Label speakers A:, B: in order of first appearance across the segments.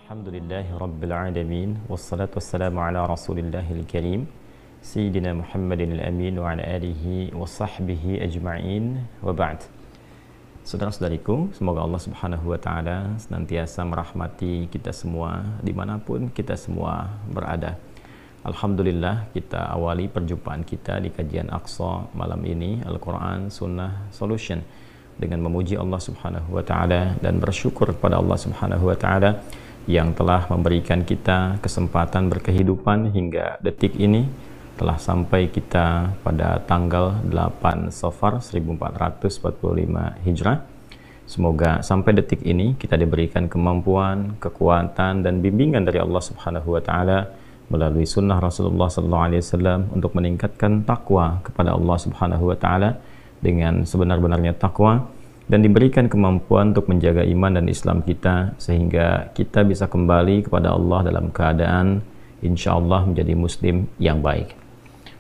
A: Alhamdulillahi Rabbil Alamin. Wassalatu wassalamu ala Rasulillahil Karim Sayyidina Muhammadin al-Amin wa ala alihi wa sahbihi ajma'in wa ba'd. Saudara-saudariku, semoga Allah subhanahu wa ta'ala senantiasa merahmati kita semua dimanapun kita semua berada. Alhamdulillah, kita awali perjumpaan kita di kajian Aqsa malam ini, Al-Quran Sunnah Solution, dengan memuji Allah subhanahu wa ta'ala dan bersyukur kepada Allah subhanahu wa ta'ala yang telah memberikan kita kesempatan berkehidupan hingga detik ini, telah sampai kita pada tanggal 8 Safar 1445 Hijrah. Semoga sampai detik ini kita diberikan kemampuan, kekuatan dan bimbingan dari Allah subhanahu wa ta'ala melalui sunnah Rasulullah SAW untuk meningkatkan takwa kepada Allah subhanahu wa ta'ala dengan sebenar-benarnya takwa, dan diberikan kemampuan untuk menjaga iman dan Islam kita sehingga kita bisa kembali kepada Allah dalam keadaan insya Allah menjadi muslim yang baik.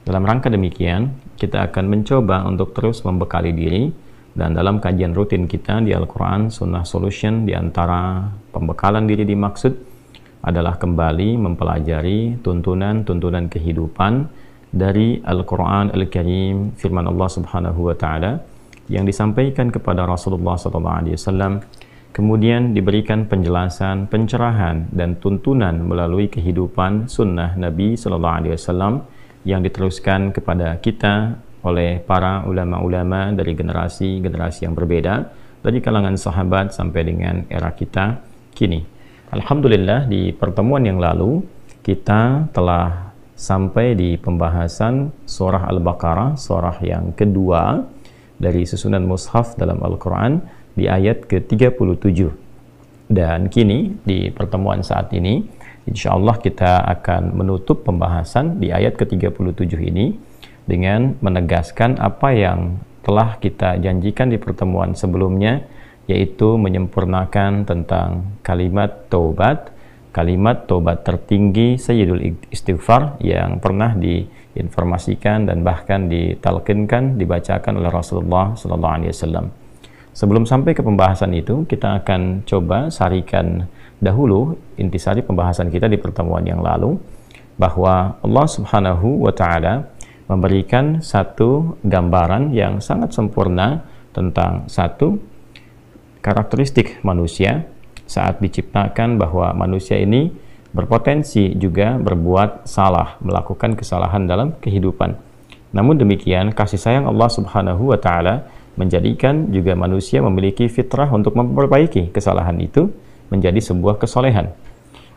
A: Dalam rangka demikian, kita akan mencoba untuk terus membekali diri, dan dalam kajian rutin kita di Al-Quran Sunnah Solution, di antara pembekalan diri dimaksud adalah kembali mempelajari tuntunan-tuntunan kehidupan dari Al-Quran Al-Karim, firman Allah subhanahu wa ta'ala yang disampaikan kepada Rasulullah SAW, kemudian diberikan penjelasan, pencerahan dan tuntunan melalui kehidupan sunnah Nabi SAW yang diteruskan kepada kita oleh para ulama-ulama dari generasi-generasi yang berbeda, dari kalangan sahabat sampai dengan era kita kini. Alhamdulillah, di pertemuan yang lalu kita telah sampai di pembahasan surah Al-Baqarah, surah yang kedua dari susunan mushaf dalam Al-Quran, di ayat ke-37. Dan kini di pertemuan saat ini insya Allah kita akan menutup pembahasan di ayat ke-37 ini dengan menegaskan apa yang telah kita janjikan di pertemuan sebelumnya, yaitu menyempurnakan tentang kalimat taubat tertinggi Sayyidul Istighfar yang pernah diinformasikan dan bahkan ditalqinkan, dibacakan oleh Rasulullah SAW. Sebelum sampai ke pembahasan itu, kita akan coba sarikan dahulu intisari pembahasan kita di pertemuan yang lalu, bahwa Allah subhanahu wa ta'ala memberikan satu gambaran yang sangat sempurna tentang satu karakteristik manusia saat diciptakan, bahwa manusia ini berpotensi juga berbuat salah, melakukan kesalahan dalam kehidupan. Namun demikian, kasih sayang Allah subhanahu wa ta'ala menjadikan juga manusia memiliki fitrah untuk memperbaiki kesalahan itu menjadi sebuah kesolehan,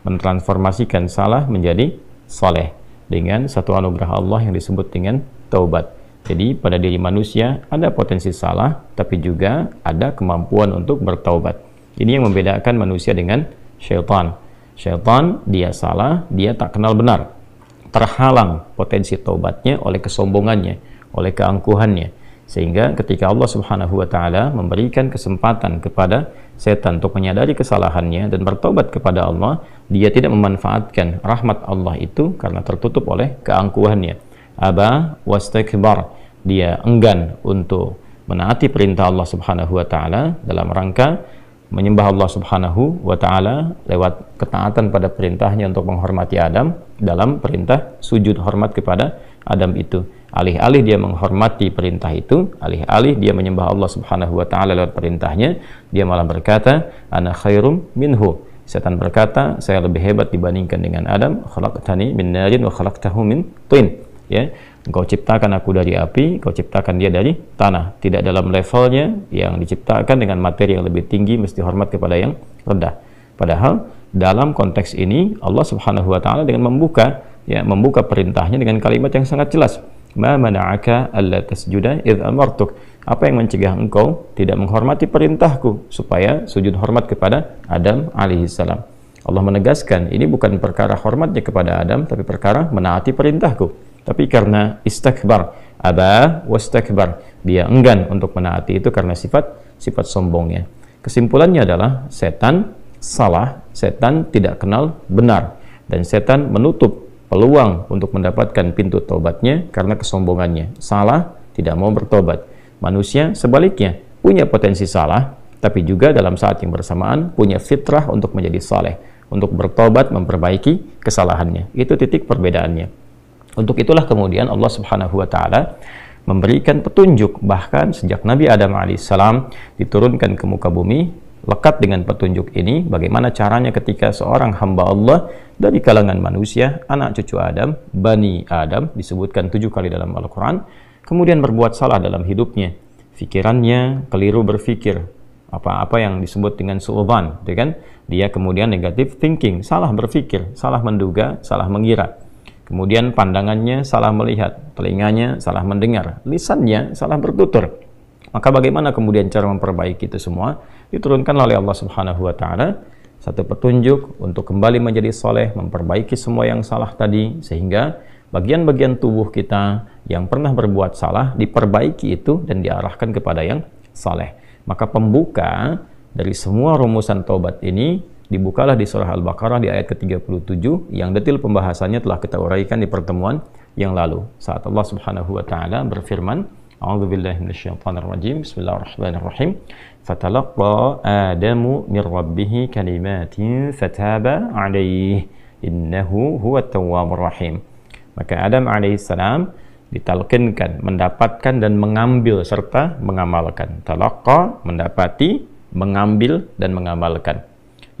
A: mentransformasikan salah menjadi soleh dengan satu anugerah Allah yang disebut dengan taubat. Jadi pada diri manusia ada potensi salah, tapi juga ada kemampuan untuk bertaubat. Ini yang membedakan manusia dengan syaitan. Syaitan, dia salah, dia tak kenal benar, terhalang potensi taubatnya oleh kesombongannya, oleh keangkuhannya, sehingga ketika Allah subhanahu wa ta'ala memberikan kesempatan kepada setan untuk menyadari kesalahannya dan bertaubat kepada Allah, dia tidak memanfaatkan rahmat Allah itu karena tertutup oleh keangkuhannya. Aba wastakbar, dia enggan untuk menaati perintah Allah subhanahu wa ta'ala dalam rangka menyembah Allah subhanahu wa ta'ala lewat ketaatan pada perintahnya untuk menghormati Adam dalam perintah sujud hormat kepada Adam itu. Alih-alih dia menghormati perintah itu, alih-alih dia menyembah Allah subhanahu wa ta'ala lewat perintahnya, dia malah berkata, ana khairum minhu. Setan berkata, saya lebih hebat dibandingkan dengan Adam. Khalaqtani min narin wa khalaqtahu min tin. Ya, engkau ciptakan aku dari api, kau ciptakan dia dari tanah. Tidak dalam levelnya, yang diciptakan dengan materi yang lebih tinggi mesti hormat kepada yang rendah. Padahal dalam konteks ini Allah subhanahu wa ta'ala dengan membuka perintahnya dengan kalimat yang sangat jelas. Ma mana'aka alla tasjuda idh amartuk. Apa yang mencegah engkau tidak menghormati perintahku supaya sujud hormat kepada Adam alaihissalam? Allah menegaskan ini bukan perkara hormatnya kepada Adam, tapi perkara menaati perintahku. Tapi karena istakbar, aba wastakbar, dia enggan untuk menaati itu karena sifat sombongnya. Kesimpulannya adalah setan salah, setan tidak kenal benar, dan setan menutup peluang untuk mendapatkan pintu taubatnya karena kesombongannya. Salah, tidak mau bertobat. Manusia sebaliknya punya potensi salah, tapi juga dalam saat yang bersamaan punya fitrah untuk menjadi saleh, untuk bertobat, memperbaiki kesalahannya. Itu titik perbedaannya. Untuk itulah kemudian Allah Subhanahu wa taala memberikan petunjuk, bahkan sejak Nabi Adam alaihissalam diturunkan ke muka bumi, lekat dengan petunjuk ini bagaimana caranya ketika seorang hamba Allah dari kalangan manusia, anak cucu Adam, Bani Adam, disebutkan 7 kali dalam Al-Quran, kemudian berbuat salah dalam hidupnya, pikirannya keliru berpikir, apa-apa yang disebut dengan su'udzan, kan? Dia kemudian negative thinking, salah berpikir, salah menduga, salah mengira. Kemudian pandangannya salah melihat, telinganya salah mendengar, lisannya salah bertutur. Maka bagaimana kemudian cara memperbaiki itu semua? Diturunkan oleh Allah Subhanahu wa taala satu petunjuk untuk kembali menjadi soleh, memperbaiki semua yang salah tadi, sehingga bagian-bagian tubuh kita yang pernah berbuat salah diperbaiki itu dan diarahkan kepada yang soleh. Maka pembuka dari semua rumusan taubat ini dibukalah di surah Al-Baqarah di ayat ke-37 yang detil pembahasannya telah kita uraikan di pertemuan yang lalu. Saat Allah Subhanahu wa taala berfirman, A'udzubillahi minasyaitonirrajim. Bismillahirrahmanirrahim. Fatalaqa Adamu min rabbih kalimatin fataba 'alaihi innahu huwat tawwabur rahim. Maka Adam alaihissalam ditalqinkan, mendapatkan dan mengambil serta mengamalkan. Talaqa mendapati, mengambil dan mengamalkan.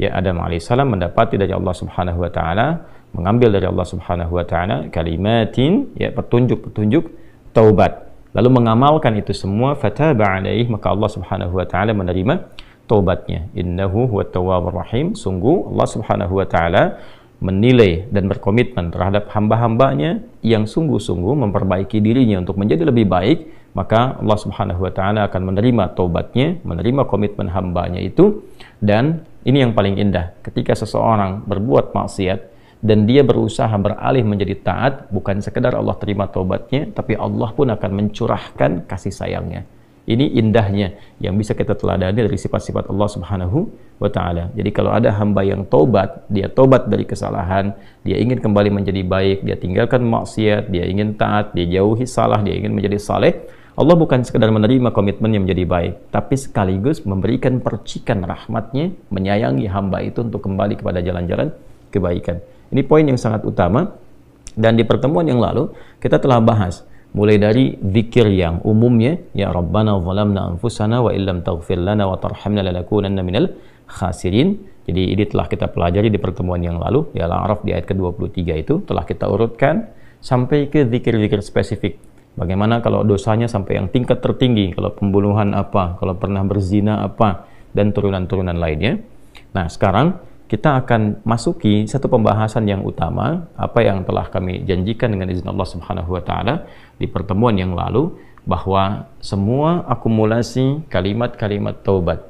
A: Ya, Adam alaihissalam mendapati dari Allah Subhanahu wa taala, mengambil dari Allah Subhanahu wa taala kalimatin, ya, petunjuk-petunjuk taubat. Lalu mengamalkan itu semua, fataba alaihi, maka Allah Subhanahu wa taala menerima taubatnya. Innahu huwat tawwabur rahim. Sungguh Allah Subhanahu wa taala menilai dan berkomitmen terhadap hamba-hambanya yang sungguh-sungguh memperbaiki dirinya untuk menjadi lebih baik, maka Allah Subhanahu wa taala akan menerima taubatnya, menerima komitmen hambanya itu. Dan ini yang paling indah, ketika seseorang berbuat maksiat dan dia berusaha beralih menjadi taat, bukan sekedar Allah terima taubatnya, tapi Allah pun akan mencurahkan kasih sayangnya. Ini indahnya yang bisa kita teladani dari sifat-sifat Allah Subhanahu wa taala. Jadi kalau ada hamba yang taubat, dia taubat dari kesalahan, dia ingin kembali menjadi baik, dia tinggalkan maksiat, dia ingin taat, dia jauhi salah, dia ingin menjadi saleh, Allah bukan sekedar menerima komitmennya menjadi baik, tapi sekaligus memberikan percikan rahmatnya, menyayangi hamba itu untuk kembali kepada jalan-jalan kebaikan. Ini poin yang sangat utama, dan di pertemuan yang lalu kita telah bahas mulai dari zikir yang umumnya, ya Rabbana zalamna anfusana wa illam taghfir lana wa tarhamna lanakunanna minal khasirin. Jadi ini telah kita pelajari di pertemuan yang lalu, ya Al-A'raf di ayat ke-23 itu telah kita urutkan sampai ke zikir-zikir spesifik. Bagaimana kalau dosanya sampai yang tingkat tertinggi, kalau pembunuhan apa, kalau pernah berzina apa, dan turunan-turunan lainnya. Nah, sekarang kita akan masuki satu pembahasan yang utama, apa yang telah kami janjikan dengan izin Allah Subhanahu wa taala di pertemuan yang lalu, bahwa semua akumulasi kalimat-kalimat taubat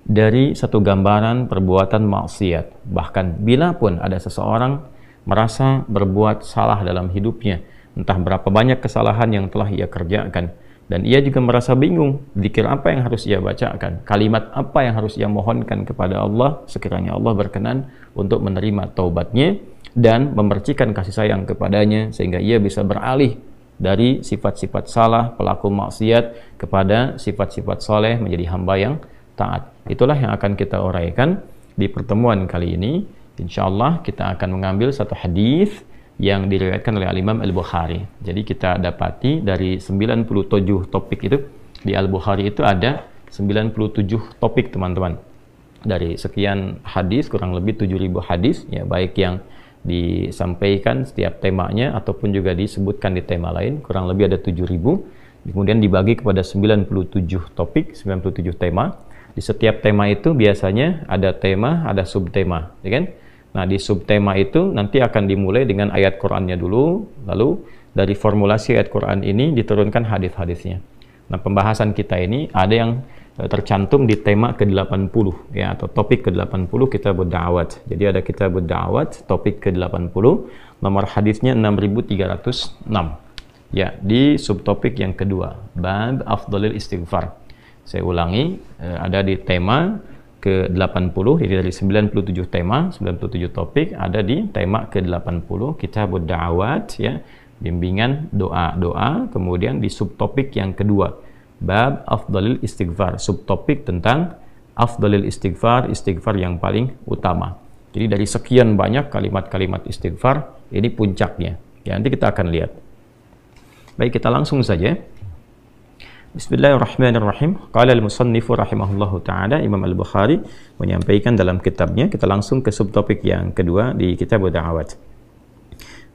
A: dari satu gambaran perbuatan maksiat, bahkan bila pun ada seseorang merasa berbuat salah dalam hidupnya, entah berapa banyak kesalahan yang telah ia kerjakan, dan ia juga merasa bingung, zikir apa yang harus ia bacakan, kalimat apa yang harus ia mohonkan kepada Allah, sekiranya Allah berkenan untuk menerima taubatnya dan memercikan kasih sayang kepadanya, sehingga ia bisa beralih dari sifat-sifat salah, pelaku maksiat, kepada sifat-sifat soleh, menjadi hamba yang taat. Itulah yang akan kita uraikan di pertemuan kali ini. Insyaallah kita akan mengambil satu hadis yang diriwayatkan oleh Al-Imam Al-Bukhari. Jadi kita dapati dari 97 topik itu, di Al-Bukhari itu ada 97 topik, teman-teman. Dari sekian hadis, kurang lebih 7.000 hadis, ya, baik yang disampaikan setiap temanya ataupun juga disebutkan di tema lain, kurang lebih ada 7.000. Kemudian dibagi kepada 97 topik, 97 tema. Di setiap tema itu biasanya ada tema, ada subtema, ya kan? Nah, di subtema itu nanti akan dimulai dengan ayat Qur'annya dulu, lalu dari formulasi ayat Qur'an ini diturunkan hadis-hadisnya. Nah, pembahasan kita ini ada yang tercantum di tema ke-80, ya, atau topik ke-80 Kitabud Da'awat. Jadi ada Kitabud Da'awat, topik ke-80, nomor hadisnya 6306. Ya, di subtopik yang kedua, Bab Afdhalil Istighfar. Saya ulangi, ada di tema ke-80, jadi dari 97 tema, 97 topik, ada di tema ke-80, Kitabud Da'awat, ya, bimbingan doa-doa. Kemudian di subtopik yang kedua, Bab Afdhalil Istighfar, subtopik tentang Afdhalil Istighfar, istighfar yang paling utama. Jadi dari sekian banyak kalimat-kalimat istighfar, ini puncaknya. Ya, nanti kita akan lihat. Baik, kita langsung saja. Bismillahirrahmanirrahim. Qala al-musannifu rahimahullahu ta'ala, Imam Al-Bukhari menyampaikan dalam kitabnya, kita langsung ke subtopik yang kedua di kitab Da'awat.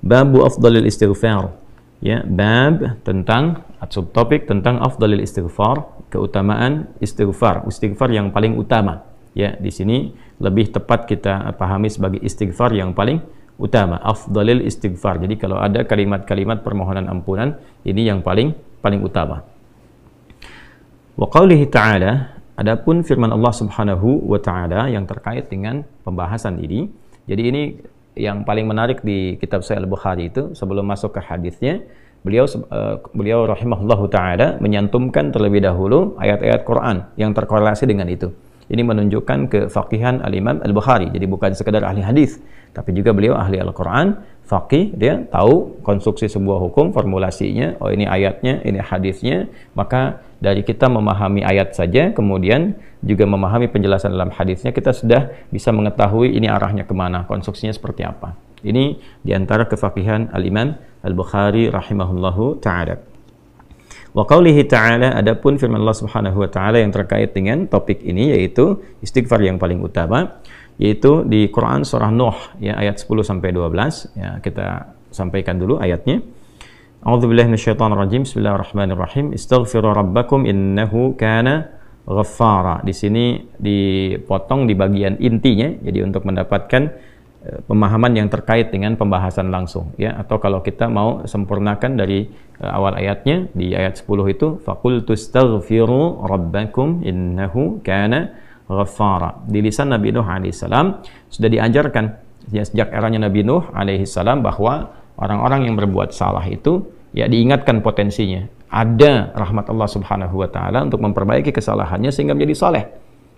A: Babu afdalil istighfar. Ya, bab tentang subtopik tentang afdalil istighfar, keutamaan istighfar, istighfar yang paling utama. Ya, di sini lebih tepat kita pahami sebagai istighfar yang paling utama, afdalil istighfar. Jadi kalau ada kalimat-kalimat permohonan ampunan, ini yang paling utama. Wa qaulihi ta'ala, adapun firman Allah Subhanahu wa taala yang terkait dengan pembahasan ini. Jadi ini yang paling menarik di kitab Sahih Al-Bukhari itu, sebelum masuk ke hadisnya, beliau rahimahullahu taala menyantumkan terlebih dahulu ayat-ayat Quran yang terkorelasi dengan itu. Ini menunjukkan kefaqihan Al-Imam Al-Bukhari. Jadi bukan sekedar ahli hadis, tapi juga beliau ahli Al-Quran, faqih, dia tahu konstruksi sebuah hukum, formulasinya, oh ini ayatnya, ini hadisnya. Maka dari kita memahami ayat saja, kemudian juga memahami penjelasan dalam hadisnya, kita sudah bisa mengetahui ini arahnya kemana, konstruksinya seperti apa. Ini diantara kefaqihan Al-Imam Al-Bukhari rahimahullahu ta'ala. Wa qaulihi ta'ala, adapun firman Allah Subhanahu wa taala yang terkait dengan topik ini, yaitu istighfar yang paling utama, yaitu di Quran surah Nuh ya, ayat 10 sampai 12 ya, kita sampaikan dulu ayatnya. A'udzubillahi minasyaitonirrajim. Bismillahirrahmanirrahim. Istaghfiru rabbakum innahu kana ghaffara. Di sini dipotong di bagian intinya, jadi untuk mendapatkan pemahaman yang terkait dengan pembahasan langsung ya, atau kalau kita mau sempurnakan dari awal ayatnya, di ayat 10 itu faqultu astaghfiru rabbakum innahu kana ghaffara. Di lisan Nabi Nuh alaihissalam sudah diajarkan ya, sejak eranya Nabi Nuh alaihissalam, bahwa orang-orang yang berbuat salah itu ya diingatkan potensinya, ada rahmat Allah Subhanahu wa taala untuk memperbaiki kesalahannya sehingga menjadi saleh.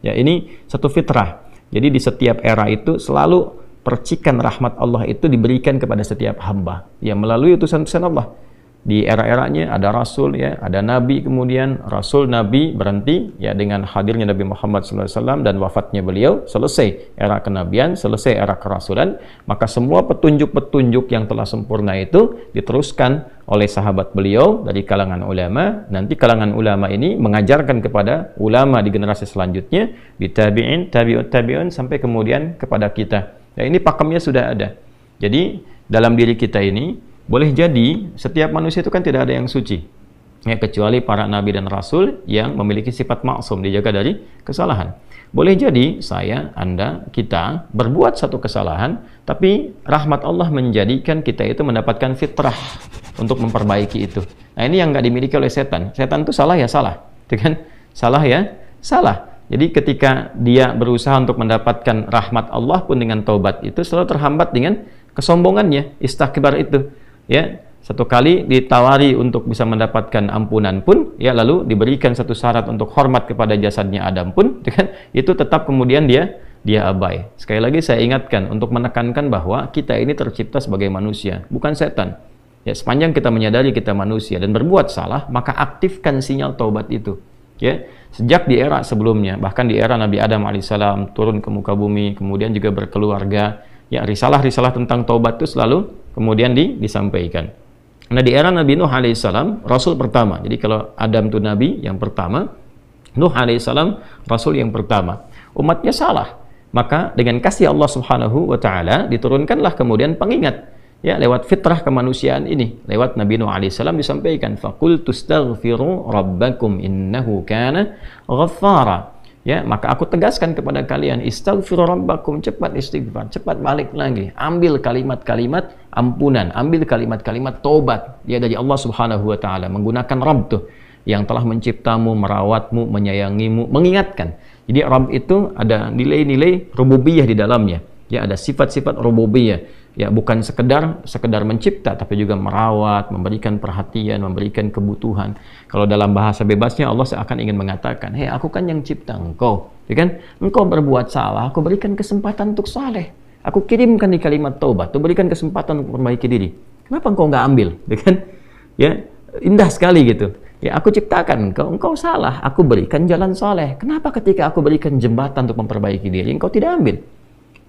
A: Ya, ini satu fitrah. Jadi di setiap era itu selalu percikan rahmat Allah itu diberikan kepada setiap hamba yang melalui utusan-utusan Allah. Di era-eranya ada rasul ya, ada nabi, kemudian rasul nabi berhenti ya dengan hadirnya Nabi Muhammad SAW dan wafatnya beliau, selesai era kenabian, selesai era kerasulan. Maka semua petunjuk-petunjuk yang telah sempurna itu diteruskan oleh sahabat beliau dari kalangan ulama. Nanti kalangan ulama ini mengajarkan kepada ulama di generasi selanjutnya, di tabi'in, tabi'ut tabi'un, sampai kemudian kepada kita. Ya, ini pakemnya sudah ada. Jadi dalam diri kita ini boleh jadi setiap manusia itu kan tidak ada yang suci ya, kecuali para nabi dan rasul yang memiliki sifat maksum, dijaga dari kesalahan. Boleh jadi saya, Anda, kita berbuat satu kesalahan, tapi rahmat Allah menjadikan kita itu mendapatkan fitrah untuk memperbaiki itu. Nah, ini yang nggak dimiliki oleh setan. Setan itu salah ya salah, kan? Salah ya salah. Jadi ketika dia berusaha untuk mendapatkan rahmat Allah pun dengan taubat itu selalu terhambat dengan kesombongannya, istakbar itu. Ya, satu kali ditawari untuk bisa mendapatkan ampunan pun, ya lalu diberikan satu syarat untuk hormat kepada jasadnya Adam pun, kan? Itu tetap kemudian dia abai. Sekali lagi saya ingatkan untuk menekankan bahwa kita ini tercipta sebagai manusia, bukan setan. Ya, sepanjang kita menyadari kita manusia dan berbuat salah, maka aktifkan sinyal taubat itu. Ya, sejak di era sebelumnya, bahkan di era Nabi Adam alaihissalam turun ke muka bumi, kemudian juga berkeluarga, ya risalah-risalah tentang taubat itu selalu kemudian disampaikan. Nah, di era Nabi Nuh alaihissalam, rasul pertama. Jadi kalau Adam itu nabi yang pertama, Nuh alaihissalam rasul yang pertama. Umatnya salah, maka dengan kasih Allah Subhanahu wa taala diturunkanlah kemudian pengingat. Ya, lewat fitrah kemanusiaan ini, lewat Nabi Nuh alaihissalam disampaikan, faqultu astaghfiru rabbakum innahu kana ghaffara. Ya, maka aku tegaskan kepada kalian, istaghfiru rabbakum, cepat istighfar, cepat balik lagi, ambil kalimat-kalimat ampunan, ambil kalimat-kalimat tobat ya dari Allah Subhanahu wa taala, menggunakan Rabb tuh yang telah menciptamu, merawatmu, menyayangimu, mengingatkan. Jadi Rabb itu ada nilai-nilai rububiyah di dalamnya. Ya, ada sifat-sifat rububiyah. Ya, bukan sekedar mencipta, tapi juga merawat, memberikan perhatian, memberikan kebutuhan. Kalau dalam bahasa bebasnya Allah seakan ingin mengatakan, hei, aku kan yang cipta engkau, ya kan? Engkau berbuat salah, aku berikan kesempatan untuk saleh. Aku kirimkan di kalimat taubat, aku berikan kesempatan untuk memperbaiki diri. Kenapa engkau nggak ambil, ya kan? Ya, indah sekali gitu. Ya, aku ciptakan engkau salah, aku berikan jalan saleh. Kenapa ketika aku berikan jembatan untuk memperbaiki diri, engkau tidak ambil?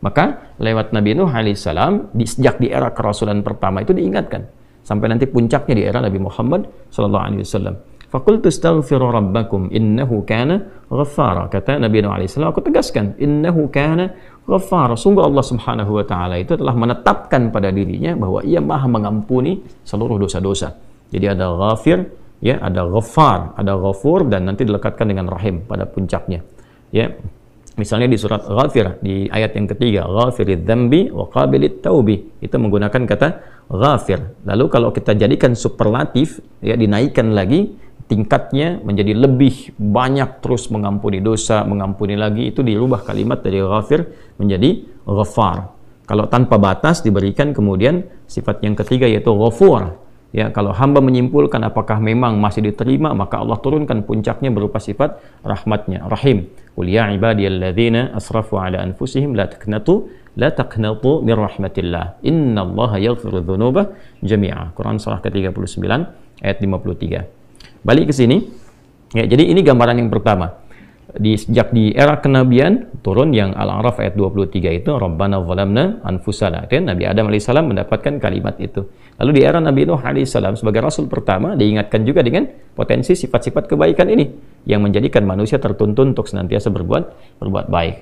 A: Maka lewat Nabi Nuh alaihissalam, sejak di era kerasulan pertama itu diingatkan. Sampai nanti puncaknya di era Nabi Muhammad sallallahu alaihi wasallam. Faqultu astaghfiru rabbakum innahu kana ghaffara. Kata Nabi Nuh alaihissalam, aku tegaskan, innahu kana ghaffara. Sungguh Allah subhanahu wa ta'ala itu telah menetapkan pada dirinya bahwa ia maha mengampuni seluruh dosa-dosa. Jadi ada ghafir, ya, ada ghaffar, ada ghafur, dan nanti dilekatkan dengan rahim pada puncaknya. Ya, misalnya di surat Ghafir di ayat yang ketiga, ghafiridz dzambi wa qabilit taubi, itu menggunakan kata ghafir. Lalu kalau kita jadikan superlatif, ya, dinaikkan lagi tingkatnya menjadi lebih banyak, terus mengampuni dosa, mengampuni lagi, itu dirubah kalimat dari ghafir menjadi ghaffar. Kalau tanpa batas diberikan kemudian sifat yang ketiga yaitu ghafur. Ya, kalau hamba menyimpulkan apakah memang masih diterima, maka Allah turunkan puncaknya berupa sifat rahmatnya, rahim. Qul ya ibadiyalladzina asrafu ala anfusihim la taqnatu min rahmatillah. Innallaha yaghfiru dzunuba jami'a. Quran surah ke-39 ayat 53. Balik ke sini. Ya, jadi ini gambaran yang pertama. Sejak di era kenabian turun yang Al-A'raf ayat 23 itu Rabbana zalamna anfusana. Dan Nabi Adam alaihissalam mendapatkan kalimat itu. Lalu di era Nabi Nuh alaihissalam sebagai rasul pertama diingatkan juga dengan potensi sifat-sifat kebaikan ini yang menjadikan manusia tertuntun untuk senantiasa berbuat baik.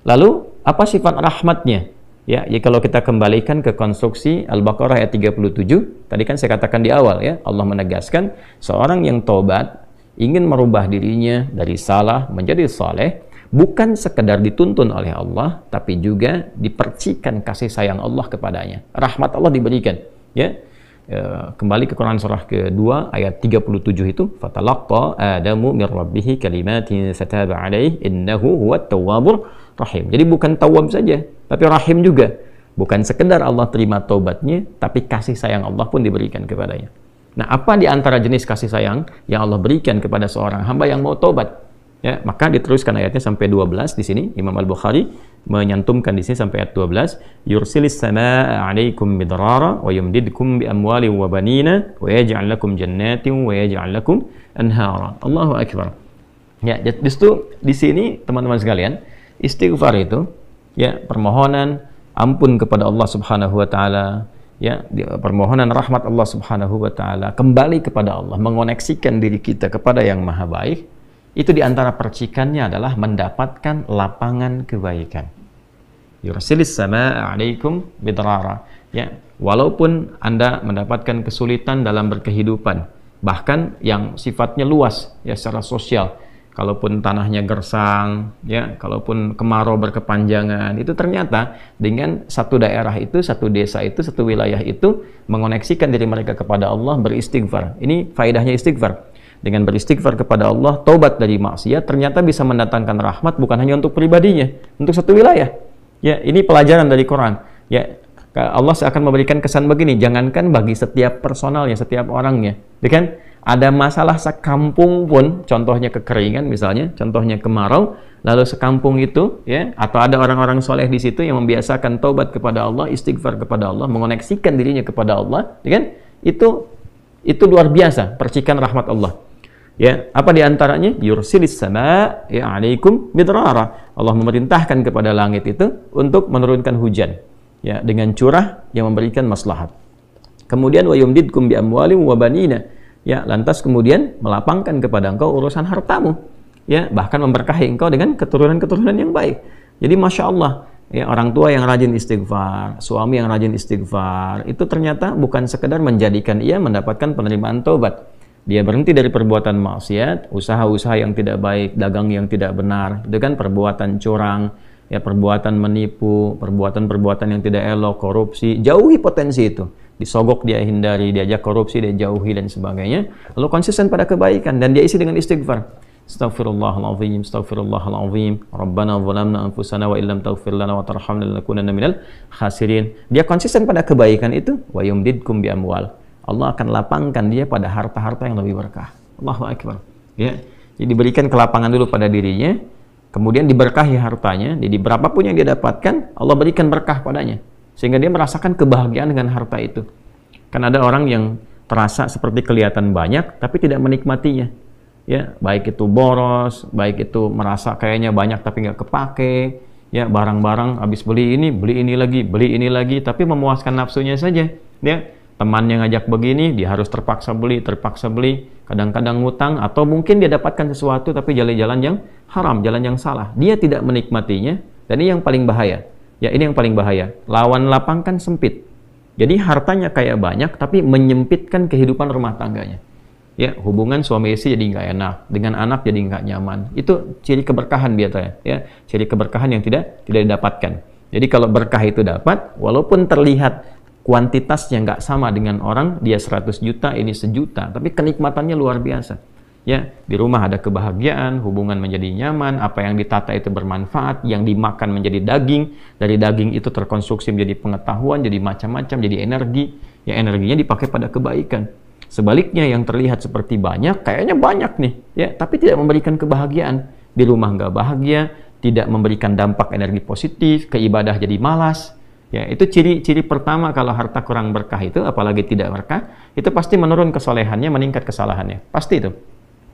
A: Lalu apa sifat rahmatnya? Ya, kalau kita kembalikan ke konstruksi Al-Baqarah ayat 37, tadi kan saya katakan di awal, ya, Allah menegaskan seorang yang taubat ingin merubah dirinya dari salah menjadi saleh, bukan sekedar dituntun oleh Allah, tapi juga dipercikan kasih sayang Allah kepadanya. Rahmat Allah diberikan. Ya, kembali ke Quran surah kedua ayat 37 itu, fatalaqqa Adamu min rabbih kalimatin fataba alaihi innahu huwat tawwabur rahim. Jadi bukan tawwab saja, tapi rahim juga. Bukan sekedar Allah terima taubatnya, tapi kasih sayang Allah pun diberikan kepadanya. Nah, apa di antara jenis kasih sayang yang Allah berikan kepada seorang hamba yang mau taubat? Ya, maka diteruskan ayatnya sampai 12 di sini. Imam Al-Bukhari menyantumkan di sini sampai ayat 12, yursilis samaa'a 'alaikum midrara wa yumdidkum bi amwalin wa banina wa yaj'al lakum jannatin wa yaj'al lakum anhara. Allahu akbar. Ya, justru di sini teman-teman sekalian, istighfar itu, ya, permohonan ampun kepada Allah Subhanahu wa taala, ya, permohonan rahmat Allah Subhanahu wa taala, kembali kepada Allah, mengoneksikan diri kita kepada yang maha baik, itu diantara percikannya adalah mendapatkan lapangan kebaikan. Yursilis samaa'a 'alaikum bidrara. Ya, walaupun Anda mendapatkan kesulitan dalam berkehidupan, bahkan yang sifatnya luas, ya, secara sosial, kalaupun tanahnya gersang, ya, kalaupun kemarau berkepanjangan, itu ternyata dengan satu daerah itu, satu desa itu, satu wilayah itu mengoneksikan diri mereka kepada Allah, beristighfar. Ini faedahnya istighfar. Dengan beristighfar kepada Allah, taubat dari maksiat, ternyata bisa mendatangkan rahmat bukan hanya untuk pribadinya, untuk satu wilayah. Ya, ini pelajaran dari Quran. Ya, Allah akan memberikan kesan begini, jangankan bagi setiap personalnya, setiap orangnya, ya kan? Ada masalah sekampung pun, contohnya kekeringan misalnya, contohnya kemarau, lalu sekampung itu, ya, atau ada orang-orang soleh di situ yang membiasakan taubat kepada Allah, istighfar kepada Allah, mengoneksikan dirinya kepada Allah, ya kan? Itu luar biasa, percikan rahmat Allah. Ya, apa diantaranya? Yursilis sama, ya, 'alaikum midrara. Allah memerintahkan kepada langit itu untuk menurunkan hujan, ya, dengan curah yang memberikan maslahat. Kemudian wa yumdidkum bi amwalin wa banina. Ya, lantas kemudian melapangkan kepada engkau urusan hartamu, ya, bahkan memberkahi engkau dengan keturunan-keturunan yang baik. Jadi masya Allah, ya, orang tua yang rajin istighfar, suami yang rajin istighfar, itu ternyata bukan sekedar menjadikan ia mendapatkan penerimaan taubat. Dia berhenti dari perbuatan maksiat, usaha-usaha yang tidak baik, dagang yang tidak benar, itu kan perbuatan curang, ya, perbuatan menipu, perbuatan-perbuatan yang tidak elok, korupsi, jauhi potensi itu. Disogok dia hindari, diajak korupsi dia jauhi dan sebagainya. Lalu konsisten pada kebaikan dan dia isi dengan istighfar. Astaghfirullahalazim, astaghfirullahalazim. Rabbana zalamna anfusana wa illam taghfir lana wa tarhamna lanakunanna minal khasirin. Dia konsisten pada kebaikan itu, wa yumdidkum bi amwal. Allah akan lapangkan dia pada harta-harta yang lebih berkah. Allahu akbar. Ya. Jadi diberikan kelapangan dulu pada dirinya, kemudian diberkahi hartanya. Jadi berapapun yang dia dapatkan, Allah berikan berkah padanya. Sehingga dia merasakan kebahagiaan dengan harta itu. Kan ada orang yang terasa seperti kelihatan banyak, tapi tidak menikmatinya. Ya, baik itu boros, baik itu merasa kayaknya banyak tapi nggak kepake, ya barang-barang habis beli ini lagi, tapi memuaskan nafsunya saja, ya. Temannya ngajak begini, dia harus terpaksa beli, kadang-kadang ngutang, atau mungkin dia dapatkan sesuatu tapi jalan-jalan yang haram, jalan yang salah. Dia tidak menikmatinya, dan ini yang paling bahaya. Ya, ini yang paling bahaya. Lawan lapang kan sempit. Jadi hartanya kayak banyak, tapi menyempitkan kehidupan rumah tangganya. Ya, hubungan suami istri jadi nggak enak, dengan anak jadi nggak nyaman. Itu ciri keberkahan biasanya, ya, ciri keberkahan yang tidak didapatkan. Jadi kalau berkah itu dapat, walaupun terlihat kuantitasnya nggak sama dengan orang, dia 100 juta, ini 1 juta, tapi kenikmatannya luar biasa. Ya, di rumah ada kebahagiaan, hubungan menjadi nyaman, apa yang ditata itu bermanfaat, yang dimakan menjadi daging, dari daging itu terkonstruksi menjadi pengetahuan, jadi macam-macam, jadi energi, ya energinya dipakai pada kebaikan. Sebaliknya yang terlihat seperti banyak, kayaknya banyak nih, ya, tapi tidak memberikan kebahagiaan. Di rumah nggak bahagia, tidak memberikan dampak energi positif, keibadah jadi malas. Ya, itu ciri pertama kalau harta kurang berkah itu, apalagi tidak berkah, itu pasti menurun kesolehannya, meningkat kesalahannya. Pasti itu.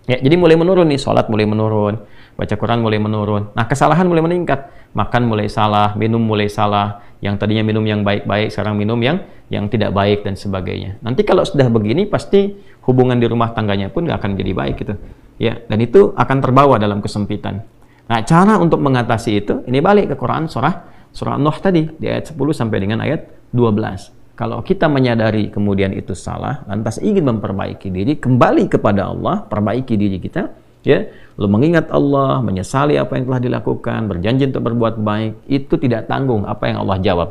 A: Ya, jadi mulai menurun nih, sholat mulai menurun, baca Quran mulai menurun. Nah, kesalahan mulai meningkat. Makan mulai salah, minum mulai salah. Yang tadinya minum yang baik-baik, sekarang minum yang tidak baik dan sebagainya. Nanti kalau sudah begini, pasti hubungan di rumah tangganya pun nggak akan jadi baik gitu. Ya, dan itu akan terbawa dalam kesempitan. Nah, cara untuk mengatasi itu, ini balik ke Quran surah Nuh tadi, di ayat 10 sampai dengan ayat 12. Kalau kita menyadari kemudian itu salah, lantas ingin memperbaiki diri, kembali kepada Allah, perbaiki diri kita, ya, lalu mengingat Allah, menyesali apa yang telah dilakukan, berjanji untuk berbuat baik, itu tidak tanggung apa yang Allah jawab.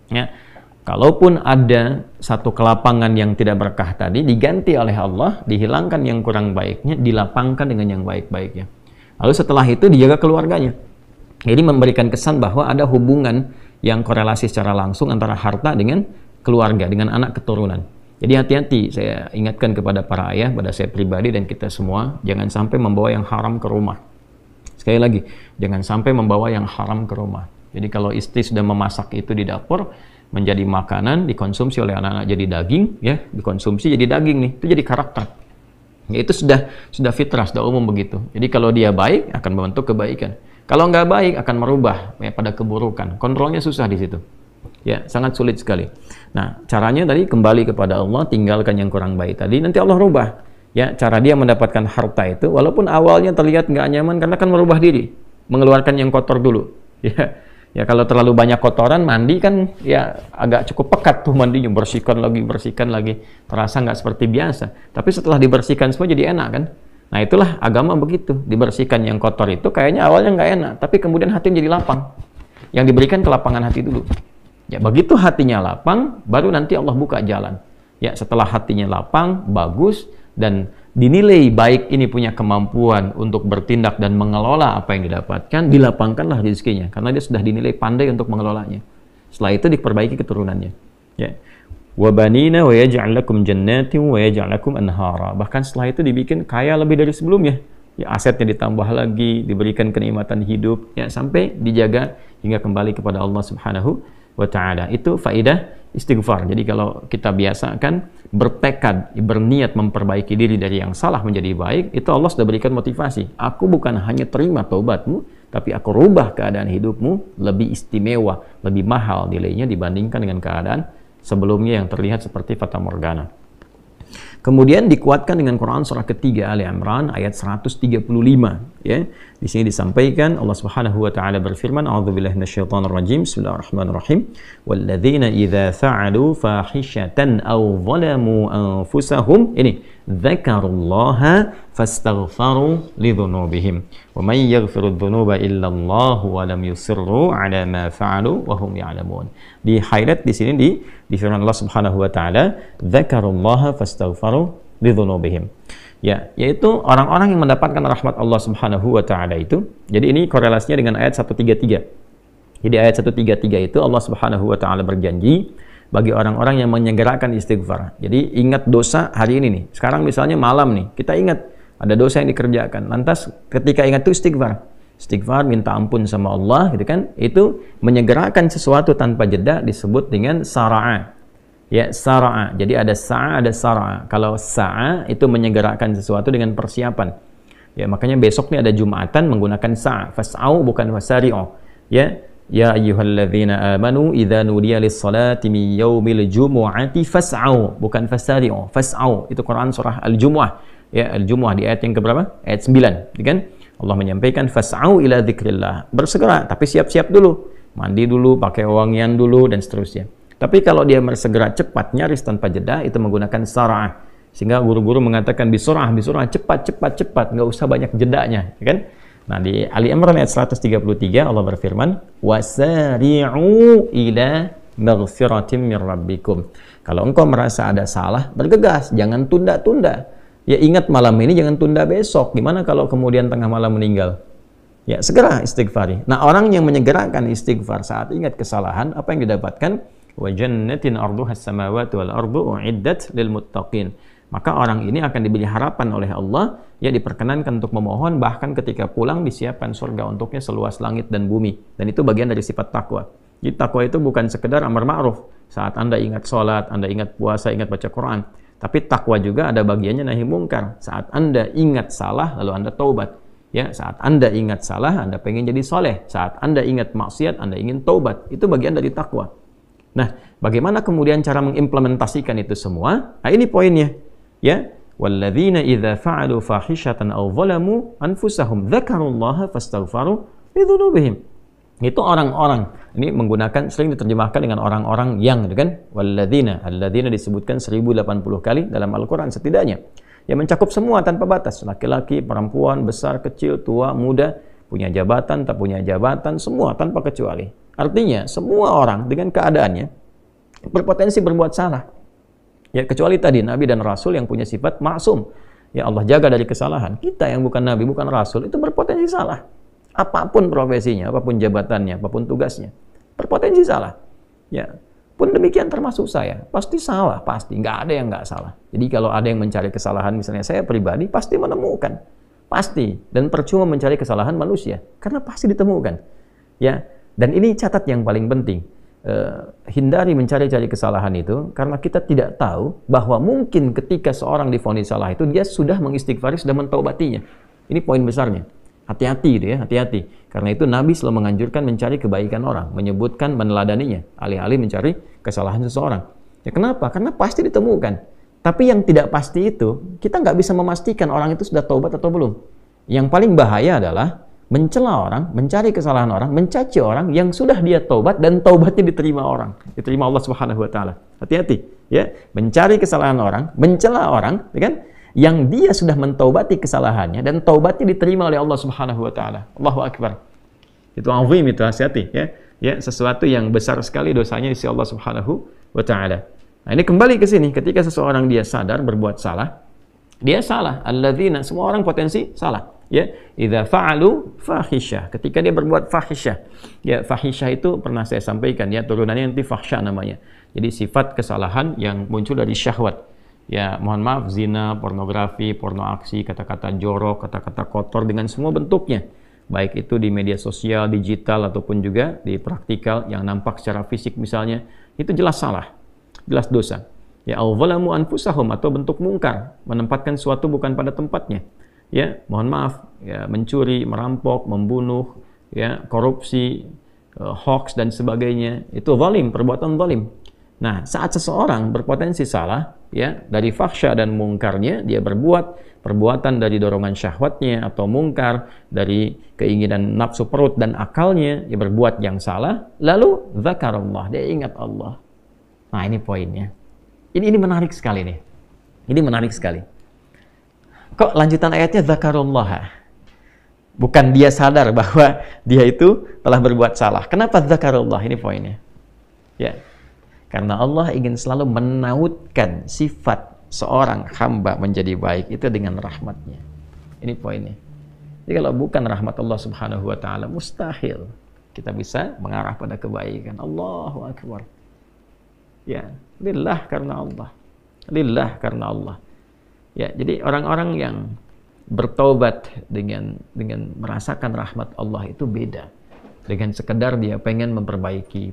A: Ya. Kalaupun ada satu kelapangan yang tidak berkah tadi, diganti oleh Allah, dihilangkan yang kurang baiknya, dilapangkan dengan yang baik-baiknya. Lalu setelah itu dijaga keluarganya. Jadi memberikan kesan bahwa ada hubungan yang korelasi secara langsung antara harta dengan keluarga, dengan anak keturunan. Jadi hati-hati, saya ingatkan kepada para ayah, pada saya pribadi dan kita semua, jangan sampai membawa yang haram ke rumah. Sekali lagi, jangan sampai membawa yang haram ke rumah. Jadi kalau istri sudah memasak itu di dapur, menjadi makanan, dikonsumsi oleh anak-anak jadi daging, ya, dikonsumsi jadi daging nih, itu jadi karakter. Ya, itu sudah fitrah, sudah umum begitu. Jadi kalau dia baik, akan membentuk kebaikan. Kalau nggak baik, akan merubah ya, pada keburukan. Kontrolnya susah di situ. Ya, sangat sulit sekali. Nah, caranya tadi kembali kepada Allah, tinggalkan yang kurang baik tadi, nanti Allah rubah. Ya, cara dia mendapatkan harta itu, walaupun awalnya terlihat nggak nyaman, karena kan merubah diri, mengeluarkan yang kotor dulu. Ya, kalau terlalu banyak kotoran, mandi kan ya agak cukup pekat tuh mandinya, bersihkan lagi, terasa nggak seperti biasa. Tapi setelah dibersihkan semua jadi enak kan? Nah, itulah agama begitu, dibersihkan yang kotor itu kayaknya awalnya nggak enak, tapi kemudian hati menjadi lapang. Yang diberikan kelapangan hati dulu. Ya, begitu hatinya lapang, baru nanti Allah buka jalan. Ya, setelah hatinya lapang, bagus, dan dinilai baik ini punya kemampuan untuk bertindak dan mengelola apa yang didapatkan, dilapangkanlah rezekinya, karena dia sudah dinilai pandai untuk mengelolanya. Setelah itu diperbaiki keturunannya. Ya. Wabanina wa yaj'al lakum jannatin wa yaj'al lakum anhara. Bahkan setelah itu dibikin kaya lebih dari sebelumnya. Ya, asetnya ditambah lagi, diberikan kenikmatan hidup, ya, sampai dijaga hingga kembali kepada Allah Subhanahu wa taala. Itu faidah istighfar. Jadi kalau kita biasakan bertekad, berniat memperbaiki diri dari yang salah menjadi baik, itu Allah sudah berikan motivasi. Aku bukan hanya terima taubatmu, tapi aku rubah keadaan hidupmu lebih istimewa, lebih mahal nilainya dibandingkan dengan keadaan sebelumnya yang terlihat seperti fata morgana. Kemudian dikuatkan dengan Quran surah ketiga Ali Imran ayat 135, ya. Di sini disampaikan Allah Subhanahu wa taala berfirman, a'udzubillahi minasyaitonir rajim, bismillahirrahmanirrahim, walladzina idza fa'alu fahishatan aw zalamu anfusahum, ini dzakarullaha fastaghfaru lidzunubihim wa may yaghfiru dzunuba illa Allah wa lam yusirru ala ma fa'alu wa hum ya'lamun. Di highlight di sini di firman Allah Subhanahu wa taala, dzakarullaha fastaghfaru lidzunubihim. Ya, yaitu orang-orang yang mendapatkan rahmat Allah Subhanahu wa taala itu. Jadi ini korelasinya dengan ayat 133. Jadi ayat 133 itu Allah Subhanahu wa taala berjanji bagi orang-orang yang menyegerakan istighfar. Jadi ingat dosa hari ini nih. Sekarang misalnya malam nih, kita ingat ada dosa yang dikerjakan. Lantas ketika ingat itu istighfar. Istighfar, minta ampun sama Allah gitu kan. Itu menyegerakan sesuatu tanpa jeda disebut dengan sara'a. Ya, sara'a. Jadi ada sa'a, ada sara'a. Kalau sa'a itu menyegerakan sesuatu dengan persiapan. Ya, makanya besok nih ada Jumatan menggunakan sa'a. Fas'au bukan fasari'u. Ya, ya ayyuhalladzina amanu idza nudiya lis-salati min yaumil jumu'ati fas'au, bukan fasari'u, fas'au. Itu Quran surah Al-Jumu'ah. Ya, Al-Jumu'ah di ayat yang keberapa? Ayat 9, kan? Allah menyampaikan fas'au ila dzikrillah. Bersegera, tapi siap-siap dulu. Mandi dulu, pakai wangian dulu dan seterusnya. Tapi kalau dia bersegera cepat, nyaris tanpa jeda, itu menggunakan sara'ah. Sehingga guru-guru mengatakan bisurah, cepat, nggak usah banyak jedanya, kan? Nah, di Ali Imran ayat 133 Allah berfirman, "Wasari'u ila maghfiratin min rabbikum." Kalau engkau merasa ada salah, bergegas, jangan tunda-tunda. Ya, ingat malam ini, jangan tunda besok. Gimana kalau kemudian tengah malam meninggal? Ya, segera istighfari. Nah, orang yang menyegerakan istighfar saat ingat kesalahan, apa yang didapatkan? Wa jannatin arduha as-samawati wal ardu uiddat lil muttaqin. Maka orang ini akan diberi harapan oleh Allah, ya, diperkenankan untuk memohon, bahkan ketika pulang disiapkan surga untuknya seluas langit dan bumi. Dan itu bagian dari sifat takwa. Jadi takwa itu bukan sekedar amar ma'ruf. Saat Anda ingat sholat, Anda ingat puasa, ingat baca Quran. Tapi takwa juga ada bagiannya nahi mungkar. Saat Anda ingat salah, lalu Anda taubat. Ya, saat Anda ingat salah, Anda pengen jadi soleh. Saat Anda ingat maksiat, Anda ingin taubat. Itu bagian dari takwa. Nah, bagaimana kemudian cara mengimplementasikan itu semua? Nah, ini poinnya. Ya, walladzina idza fa'alu fahishatan aw zalamu anfusahum dzakarullaha fastaghfaru lidzunubihim. Itu orang-orang. Ini menggunakan, sering diterjemahkan dengan orang-orang yang, kan? Walladzina, alladzina disebutkan 1080 kali dalam Al-Qur'an setidaknya. Ya, mencakup semua tanpa batas, laki-laki, perempuan, besar, kecil, tua, muda, punya jabatan, tak punya jabatan, semua tanpa kecuali. Artinya, semua orang dengan keadaannya berpotensi berbuat salah. Ya, kecuali tadi Nabi dan Rasul yang punya sifat maksum. Ya, Allah jaga dari kesalahan. Kita yang bukan Nabi, bukan Rasul, itu berpotensi salah. Apapun profesinya, apapun jabatannya, apapun tugasnya, berpotensi salah. Ya, pun demikian termasuk saya. Pasti salah, pasti. Nggak ada yang nggak salah. Jadi kalau ada yang mencari kesalahan, misalnya saya pribadi, pasti menemukan. Pasti. Dan percuma mencari kesalahan manusia. Karena pasti ditemukan. Ya, dan ini catat yang paling penting. Hindari mencari-cari kesalahan itu, karena kita tidak tahu bahwa mungkin ketika seorang divonis salah itu dia sudah mengistighfari, sudah mentaubatinya. Ini poin besarnya. Hati-hati gitu ya, hati-hati. Karena itu Nabi selalu menganjurkan mencari kebaikan orang, menyebutkan, meneladaninya, alih-alih mencari kesalahan seseorang. Ya, kenapa? Karena pasti ditemukan. Tapi yang tidak pasti itu, kita nggak bisa memastikan orang itu sudah taubat atau belum. Yang paling bahaya adalah mencela orang, mencari kesalahan orang, mencaci orang yang sudah dia taubat dan taubatnya diterima orang, diterima Allah Subhanahu wa taala. Hati-hati, ya. Mencari kesalahan orang, mencela orang, ya kan? Yang dia sudah mentaubati kesalahannya dan taubatnya diterima oleh Allah Subhanahu wa taala. Allahu akbar. Itu azim, itu, hati-hati, ya. Ya, sesuatu yang besar sekali dosanya di sisi Allah Subhanahu wa taala. Nah, ini kembali ke sini, ketika seseorang dia sadar berbuat salah, dia salah. Alladzina, semua orang potensi salah. Ya, idza fa'alu fahisyah, ketika dia berbuat fahisyah. Ya, fahisyah itu pernah saya sampaikan, ya, turunannya nanti fahsya namanya. Jadi sifat kesalahan yang muncul dari syahwat. Ya, mohon maaf, zina, pornografi, porno aksi, kata-kata jorok, kata-kata kotor dengan semua bentuknya. Baik itu di media sosial, digital, ataupun juga di praktikal yang nampak secara fisik misalnya, itu jelas salah, jelas dosa. Ya, al-zalamu anfusahum, atau bentuk mungkar, menempatkan suatu bukan pada tempatnya. Ya, mohon maaf, ya, mencuri, merampok, membunuh, ya, korupsi, hoax dan sebagainya, itu zalim, perbuatan zalim. Nah, saat seseorang berpotensi salah, ya, dari fahsya dan mungkarnya, dia berbuat perbuatan dari dorongan syahwatnya atau mungkar, dari keinginan nafsu perut dan akalnya, dia berbuat yang salah, lalu zakarullah, dia ingat Allah. Nah, ini poinnya. Ini menarik sekali nih. Ini menarik sekali. Kok lanjutan ayatnya zakarullah? Bukan dia sadar bahwa dia itu telah berbuat salah. Kenapa zakarullah? Ini poinnya. Ya. Karena Allah ingin selalu menautkan sifat seorang hamba menjadi baik itu dengan rahmatnya. Ini poinnya. Jadi kalau bukan rahmat Allah Subhanahu wa taala, mustahil kita bisa mengarah pada kebaikan. Allahu akbar. Ya, lillah karena Allah. Lillah karena Allah. Ya, jadi orang-orang yang bertaubat dengan merasakan rahmat Allah itu beda. Dengan sekedar dia pengen memperbaiki,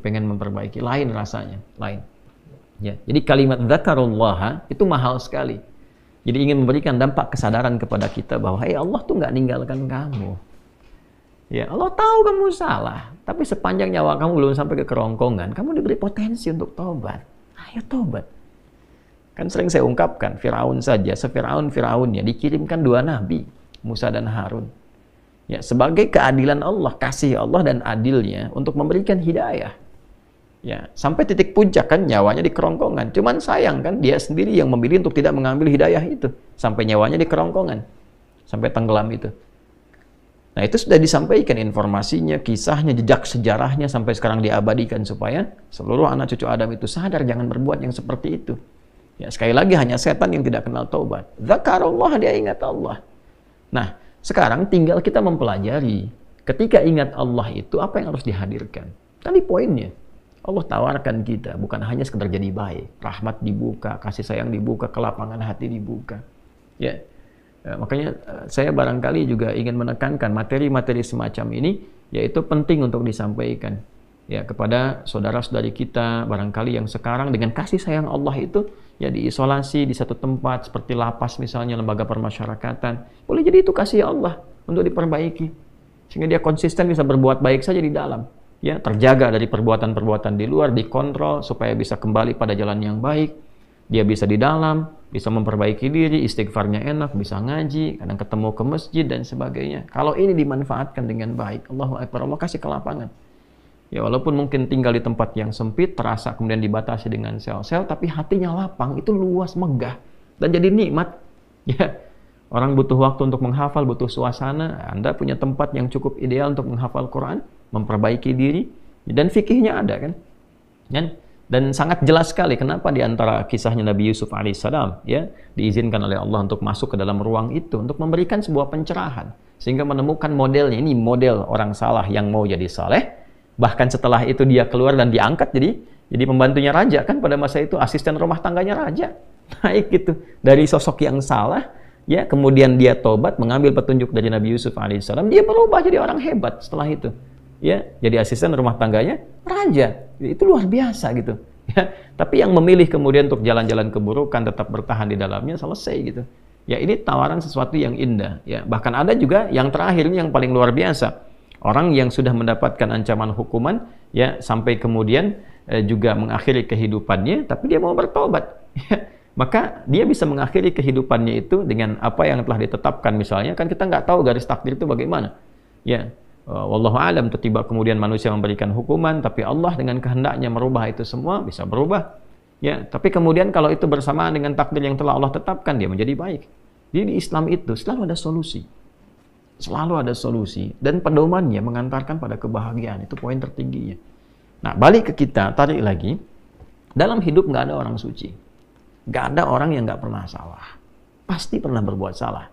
A: lain rasanya, lain. Ya, jadi kalimat zakarullah itu mahal sekali. Jadi ingin memberikan dampak kesadaran kepada kita bahwa Allah tuh nggak ninggalkan kamu. Ya, Allah tahu kamu salah, tapi sepanjang nyawa kamu belum sampai ke kerongkongan, kamu diberi potensi untuk tobat. Ayo tobat. Kan sering saya ungkapkan, Firaun saja, se-Firaun-Firaunnya dikirimkan 2 nabi, Musa dan Harun. Ya, sebagai keadilan Allah, kasih Allah dan adilnya untuk memberikan hidayah. Ya, sampai titik puncak kan nyawanya di kerongkongan. Cuman sayang kan dia sendiri yang memilih untuk tidak mengambil hidayah itu, sampai nyawanya di kerongkongan, sampai tenggelam itu. Nah, itu sudah disampaikan informasinya, kisahnya, jejak sejarahnya sampai sekarang diabadikan supaya seluruh anak cucu Adam itu sadar jangan berbuat yang seperti itu. Ya, sekali lagi hanya setan yang tidak kenal taubat. Zakarullah, dia ingat Allah. Nah, sekarang tinggal kita mempelajari ketika ingat Allah itu apa yang harus dihadirkan. Tadi poinnya, Allah tawarkan kita bukan hanya sekedar jadi baik, rahmat dibuka, kasih sayang dibuka, kelapangan hati dibuka. Ya. Makanya saya barangkali juga ingin menekankan materi-materi semacam ini, yaitu penting untuk disampaikan ya kepada saudara-saudari kita barangkali yang sekarang dengan kasih sayang Allah itu ya diisolasi di satu tempat seperti lapas misalnya, lembaga permasyarakatan. Boleh jadi itu kasih Allah untuk diperbaiki sehingga dia konsisten bisa berbuat baik saja di dalam, ya terjaga dari perbuatan-perbuatan di luar, dikontrol supaya bisa kembali pada jalan yang baik. Dia bisa di dalam, bisa memperbaiki diri, istighfarnya enak, bisa ngaji, kadang ketemu ke masjid dan sebagainya. Kalau ini dimanfaatkan dengan baik, Allahu Akbar, Allah kasih kelapangan. Ya walaupun mungkin tinggal di tempat yang sempit, terasa kemudian dibatasi dengan sel-sel, tapi hatinya lapang, itu luas, megah, dan jadi nikmat. Ya, orang butuh waktu untuk menghafal, butuh suasana. Anda punya tempat yang cukup ideal untuk menghafal Quran, memperbaiki diri, dan fikihnya ada kan? Dan sangat jelas sekali kenapa di antara kisahnya Nabi Yusuf alaihissalam ya diizinkan oleh Allah untuk masuk ke dalam ruang itu untuk memberikan sebuah pencerahan sehingga menemukan modelnya. Ini model orang salah yang mau jadi saleh, bahkan setelah itu dia keluar dan diangkat jadi pembantunya raja kan, pada masa itu asisten rumah tangganya raja. Naik gitu dari sosok yang salah ya, kemudian dia tobat mengambil petunjuk dari Nabi Yusuf alaihissalam, dia berubah jadi orang hebat setelah itu. Ya, jadi asisten rumah tangganya raja. Itu luar biasa gitu. Ya, tapi yang memilih kemudian untuk jalan-jalan keburukan tetap bertahan di dalamnya selesai gitu. Ya, ini tawaran sesuatu yang indah. Ya, bahkan ada juga yang terakhir ini yang paling luar biasa. Orang yang sudah mendapatkan ancaman hukuman ya sampai kemudian juga mengakhiri kehidupannya, tapi dia mau bertobat. Ya, maka dia bisa mengakhiri kehidupannya itu dengan apa yang telah ditetapkan misalnya. Kan kita nggak tahu garis takdir itu bagaimana. Ya. Wallahu alam, tiba kemudian manusia memberikan hukuman, tapi Allah dengan kehendaknya merubah itu semua, bisa berubah. Ya, tapi kemudian kalau itu bersamaan dengan takdir yang telah Allah tetapkan, dia menjadi baik. Jadi di Islam itu selalu ada solusi. Selalu ada solusi dan pedomannya mengantarkan pada kebahagiaan. Itu poin tertingginya. Nah, balik ke kita, tarik lagi. Dalam hidup nggak ada orang suci. Nggak ada orang yang nggak pernah salah. Pasti pernah berbuat salah.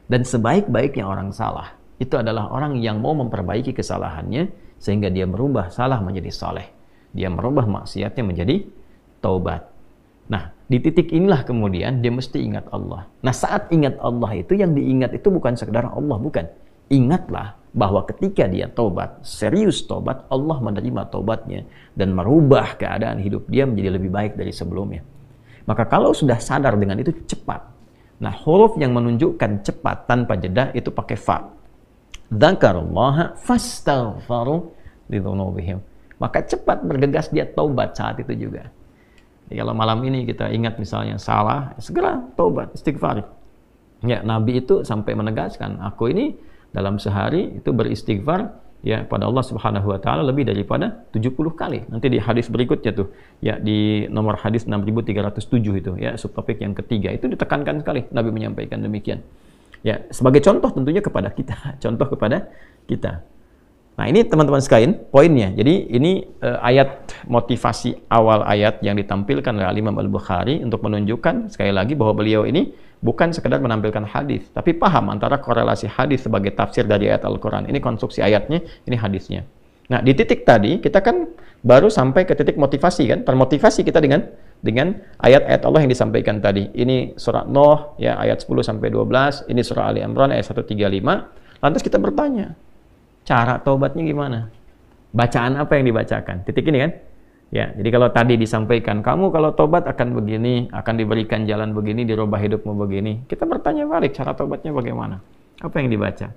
A: Dan sebaik-baiknya orang salah itu adalah orang yang mau memperbaiki kesalahannya sehingga dia merubah salah menjadi saleh. Dia merubah maksiatnya menjadi taubat. Nah, di titik inilah kemudian dia mesti ingat Allah. Nah, saat ingat Allah itu yang diingat itu bukan sekedar Allah, bukan. Ingatlah bahwa ketika dia taubat, serius taubat, Allah menerima taubatnya dan merubah keadaan hidup dia menjadi lebih baik dari sebelumnya. Maka kalau sudah sadar dengan itu cepat. Nah, huruf yang menunjukkan cepat tanpa jeda itu pakai fa. Dzakarullaha fastaghfaru lidzunubihim. Maka cepat bergegas dia taubat saat itu juga. Jadi kalau malam ini kita ingat misalnya salah, segera taubat, istighfar. Ya, Nabi itu sampai menegaskan, aku ini dalam sehari itu beristighfar ya pada Allah Subhanahu wa taala lebih daripada 70 kali. Nanti di hadis berikutnya tuh, ya di nomor hadis 6307 itu ya, subtopik yang ketiga itu ditekankan sekali Nabi menyampaikan demikian. Ya, sebagai contoh tentunya kepada kita, contoh kepada kita. Nah, ini teman-teman sekalian poinnya. Jadi ini ayat motivasi awal ayat yang ditampilkan oleh Imam Al-Bukhari untuk menunjukkan sekali lagi bahwa beliau ini bukan sekedar menampilkan hadis, tapi paham antara korelasi hadis sebagai tafsir dari ayat Al-Quran. Ini konstruksi ayatnya, ini hadisnya. Nah, di titik tadi kita kan baru sampai ke titik motivasi kan, termotivasi kita dengan ayat-ayat Allah yang disampaikan tadi. Ini surah Nuh ya ayat 10 sampai 12, ini surah Ali Imran ayat 135. Lantas kita bertanya, cara taubatnya gimana? Bacaan apa yang dibacakan? Titik ini kan? Ya, jadi kalau tadi disampaikan kamu kalau taubat akan begini, akan diberikan jalan begini, dirubah hidupmu begini. Kita bertanya balik, cara taubatnya bagaimana? Apa yang dibaca?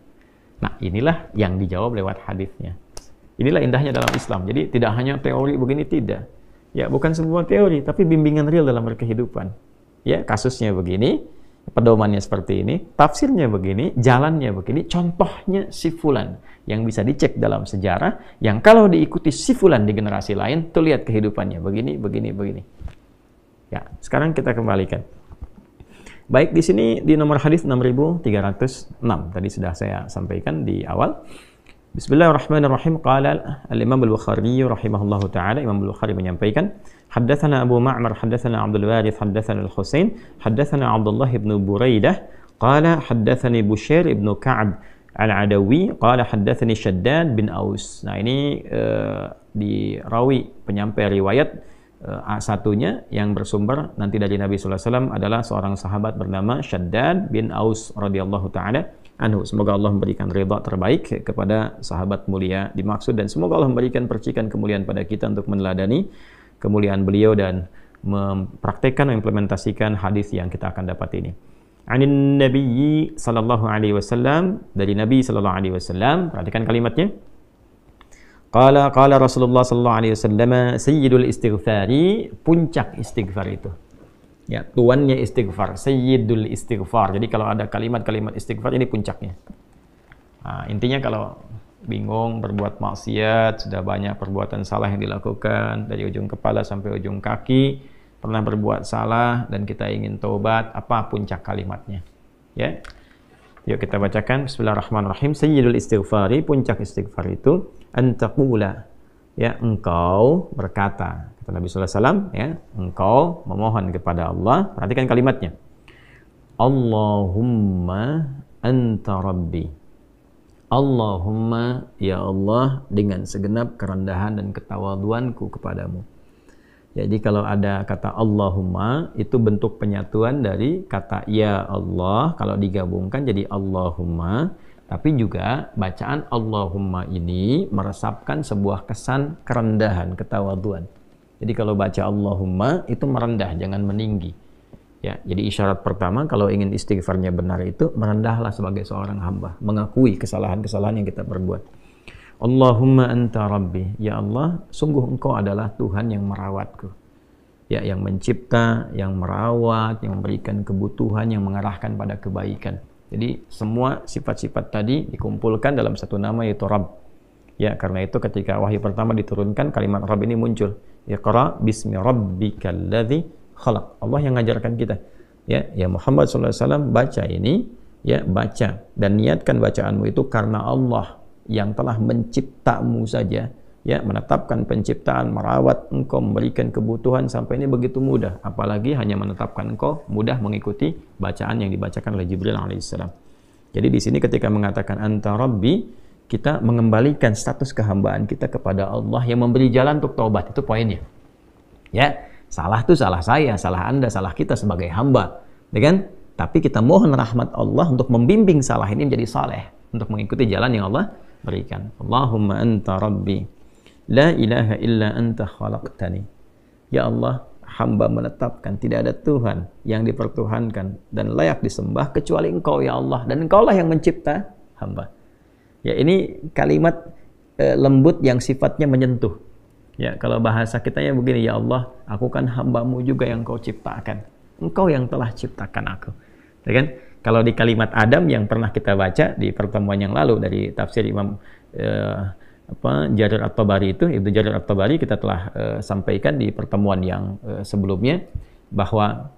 A: Nah, inilah yang dijawab lewat hadisnya. Inilah indahnya dalam Islam. Jadi tidak hanya teori begini, tidak. Ya, bukan sebuah teori, tapi bimbingan real dalam berkehidupan. Ya, kasusnya begini, pedomannya seperti ini, tafsirnya begini, jalannya begini, contohnya si fulan yang bisa dicek dalam sejarah, yang kalau diikuti si fulan di generasi lain, tuh lihat kehidupannya begini, begini, begini. Ya, sekarang kita kembalikan. Baik, di sini di nomor hadis 6306 tadi sudah saya sampaikan di awal. Bismillahirrahmanirrahim. Qala al-Imam al-Bukhari rahimahullahu taala, Imam al-Bukhari menyampaikan, haddatsana Abu Ma'mar haddatsana Abdul Warith haddatsana al-Husain haddatsana Abdullah ibn Buraidah qala haddatsani Bushair ibn Ka'ab al-Adawi qala haddatsani Shaddad bin Aus. Nah, ini di rawi penyampai riwayat satunya yang bersumber nanti dari Nabi sallallahu alaihi wasallam adalah seorang sahabat bernama Shaddad bin Aus radhiyallahu taala anhu. Semoga Allah memberikan ridha terbaik kepada sahabat mulia dimaksud, dan semoga Allah memberikan percikan kemuliaan pada kita untuk meneladani kemuliaan beliau dan mempraktekkan, mengimplementasikan hadis yang kita akan dapat ini. Anin Nabi sallallahu alaihi wasallam, dari Nabi sallallahu alaihi wasallam, perhatikan kalimatnya. Qala Rasulullah sallallahu alaihi wasallam, sayyidul istighfari, puncak istighfar itu. Ya, tuannya istighfar, sayyidul istighfar. Jadi kalau ada kalimat-kalimat istighfar, ini puncaknya. Nah, intinya kalau bingung berbuat maksiat, sudah banyak perbuatan salah yang dilakukan dari ujung kepala sampai ujung kaki, pernah berbuat salah dan kita ingin taubat, apa puncak kalimatnya? Ya. Yuk kita bacakan. Bismillahirrahmanirrahim. Sayyidul istighfari, puncak istighfar itu antaqula, ya, engkau berkata, kata Nabi sallallahu alaihi wasallam, ya, engkau memohon kepada Allah. Perhatikan kalimatnya. Allahumma anta rabbi. Allahumma, ya Allah, dengan segenap kerendahan dan ketawaduanku kepadamu. Jadi kalau ada kata Allahumma, itu bentuk penyatuan dari kata ya Allah, kalau digabungkan jadi Allahumma. Tapi juga bacaan Allahumma ini meresapkan sebuah kesan kerendahan, ketawaduan. Jadi kalau baca Allahumma itu merendah, jangan meninggi. Ya, jadi isyarat pertama kalau ingin istighfarnya benar itu merendahlah sebagai seorang hamba, mengakui kesalahan-kesalahan yang kita perbuat. Allahumma anta rabbi, ya Allah, sungguh engkau adalah Tuhan yang merawatku. Ya, yang mencipta, yang merawat, yang memberikan kebutuhan, yang mengarahkan pada kebaikan. Jadi semua sifat-sifat tadi dikumpulkan dalam satu nama, yaitu Rabb. Ya, karena itu ketika wahyu pertama diturunkan, kalimat Rabb ini muncul. Iqra bismi rabbikal ladzi khalaq. Allah yang mengajarkan kita. Ya Muhammad sallallahu alaihi wasallam, baca ini, ya, baca dan niatkan bacaanmu itu karena Allah yang telah menciptamu saja, ya, menetapkan penciptaan, merawat engkau, memberikan kebutuhan, sampai ini begitu mudah, apalagi hanya menetapkan engkau mudah mengikuti bacaan yang dibacakan oleh Jibril alaihissalam. Jadi di sini ketika mengatakan anta rabbi, kita mengembalikan status kehambaan kita kepada Allah yang memberi jalan untuk taubat. Itu poinnya. Ya, salah itu salah saya, salah Anda, salah kita sebagai hamba, ya kan? Tapi kita mohon rahmat Allah untuk membimbing salah ini menjadi saleh, untuk mengikuti jalan yang Allah berikan. Allahumma anta rabbi, la ilaha illa anta khalaqtani. Ya Allah, hamba menetapkan tidak ada Tuhan yang dipertuhankan dan layak disembah kecuali Engkau, ya Allah, dan Engkaulah yang mencipta hamba. Ya, ini kalimat lembut yang sifatnya menyentuh. Ya, kalau bahasa kitanya begini, ya Allah, aku kan hambamu juga yang Kau ciptakan. Engkau yang telah ciptakan aku. Ya kan? Kalau di kalimat Adam yang pernah kita baca di pertemuan yang lalu dari tafsir Imam Jarir At-Tabari itu, Ibnu Jarir At-Tabari, kita telah sampaikan di pertemuan yang sebelumnya bahwa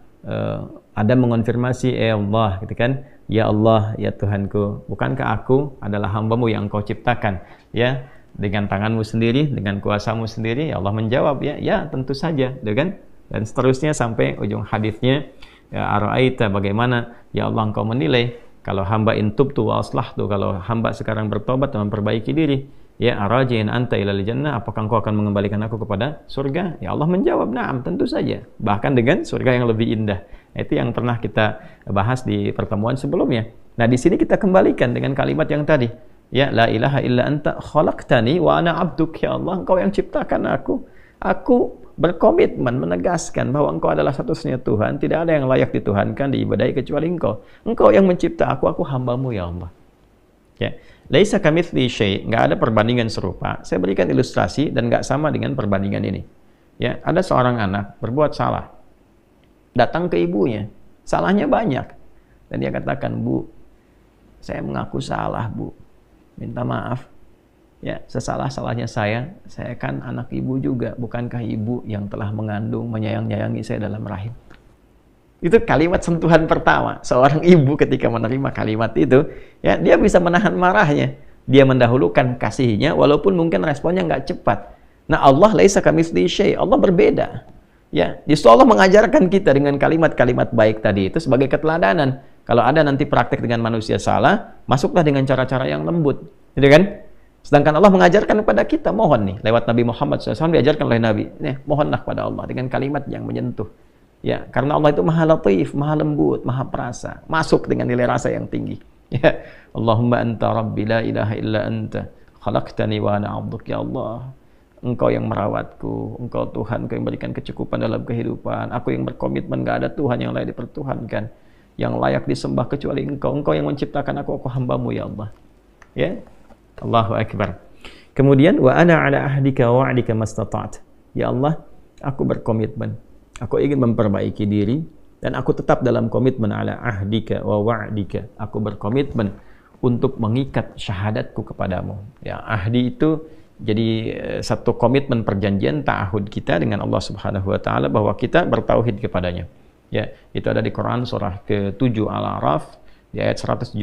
A: Adam mengonfirmasi, Allah, gitu kan, ya Allah, ya Tuhanku, bukankah aku adalah hambamu yang Kau ciptakan, ya, dengan tanganmu sendiri, dengan kuasamu sendiri? Ya Allah menjawab, ya tentu saja, gitu kan, dan seterusnya sampai ujung hadisnya. Ya ara'aita, bagaimana ya Allah Engkau menilai kalau hamba intubtu wa aslahtu, kalau hamba sekarang bertobat dan memperbaiki diri, ya arajin anta ilal jannah, apakah Engkau akan mengembalikan aku kepada surga? Ya Allah menjawab, na'am, tentu saja, bahkan dengan surga yang lebih indah. Itu yang pernah kita bahas di pertemuan sebelumnya. Nah, di sini kita kembalikan dengan kalimat yang tadi, ya la ilaha illa anta khalaqtani wa ana abduk, ya Allah, Engkau yang ciptakan aku. Aku berkomitmen menegaskan bahwa Engkau adalah satu-satunya Tuhan, tidak ada yang layak dituhankan, diibadahi kecuali Engkau. Engkau yang mencipta aku hambamu, ya Allah. Ya, laisa kamitsli syai', nggak ada perbandingan serupa. Saya berikan ilustrasi dan nggak sama dengan perbandingan ini. Ya, ada seorang anak berbuat salah, datang ke ibunya, salahnya banyak, dan dia katakan, "Bu, saya mengaku salah, Bu. Minta maaf. Ya, sesalah-salahnya saya kan anak ibu juga. Bukankah ibu yang telah mengandung, menyayang-nyayangi saya dalam rahim?" Itu kalimat sentuhan pertama. Seorang ibu ketika menerima kalimat itu, ya, dia bisa menahan marahnya. Dia mendahulukan kasihnya, walaupun mungkin responnya nggak cepat. Nah, Allah laisa kamitslihi syai'. Allah berbeda. Ya, justru Allah mengajarkan kita dengan kalimat-kalimat baik tadi itu sebagai keteladanan. Kalau ada nanti praktek dengan manusia salah, masuklah dengan cara-cara yang lembut, gitu kan? Sedangkan Allah mengajarkan kepada kita, mohon nih, lewat Nabi Muhammad SAW diajarkan oleh Nabi, nih, mohonlah kepada Allah dengan kalimat yang menyentuh. Ya, karena Allah itu maha latif, maha lembut, maha perasa, masuk dengan nilai rasa yang tinggi. Ya, Allahumma anta rabbi la ilaha illa anta khalaqtani wa ana 'abduk. Ya Allah, Engkau yang merawatku, Engkau Tuhan, Engkau yang berikan kecukupan dalam kehidupan. Aku yang berkomitmen gak ada Tuhan yang layak dipertuhankan, yang layak disembah kecuali Engkau. Engkau yang menciptakan aku hambamu, ya Allah. Ya, Allahu Akbar. Kemudian wa ana ala ahdika wa wa'dika mastata'at. Ya Allah, aku berkomitmen. Aku ingin memperbaiki diri dan aku tetap dalam komitmen ala ahdika wa wa'dika. Aku berkomitmen untuk mengikat syahadatku kepadamu. Ya, ahdi itu jadi satu komitmen perjanjian ta'ahud kita dengan Allah Subhanahu wa taala bahwa kita bertauhid kepadanya. Ya, itu ada di Quran surah ke-7 Al-A'raf di ayat 172.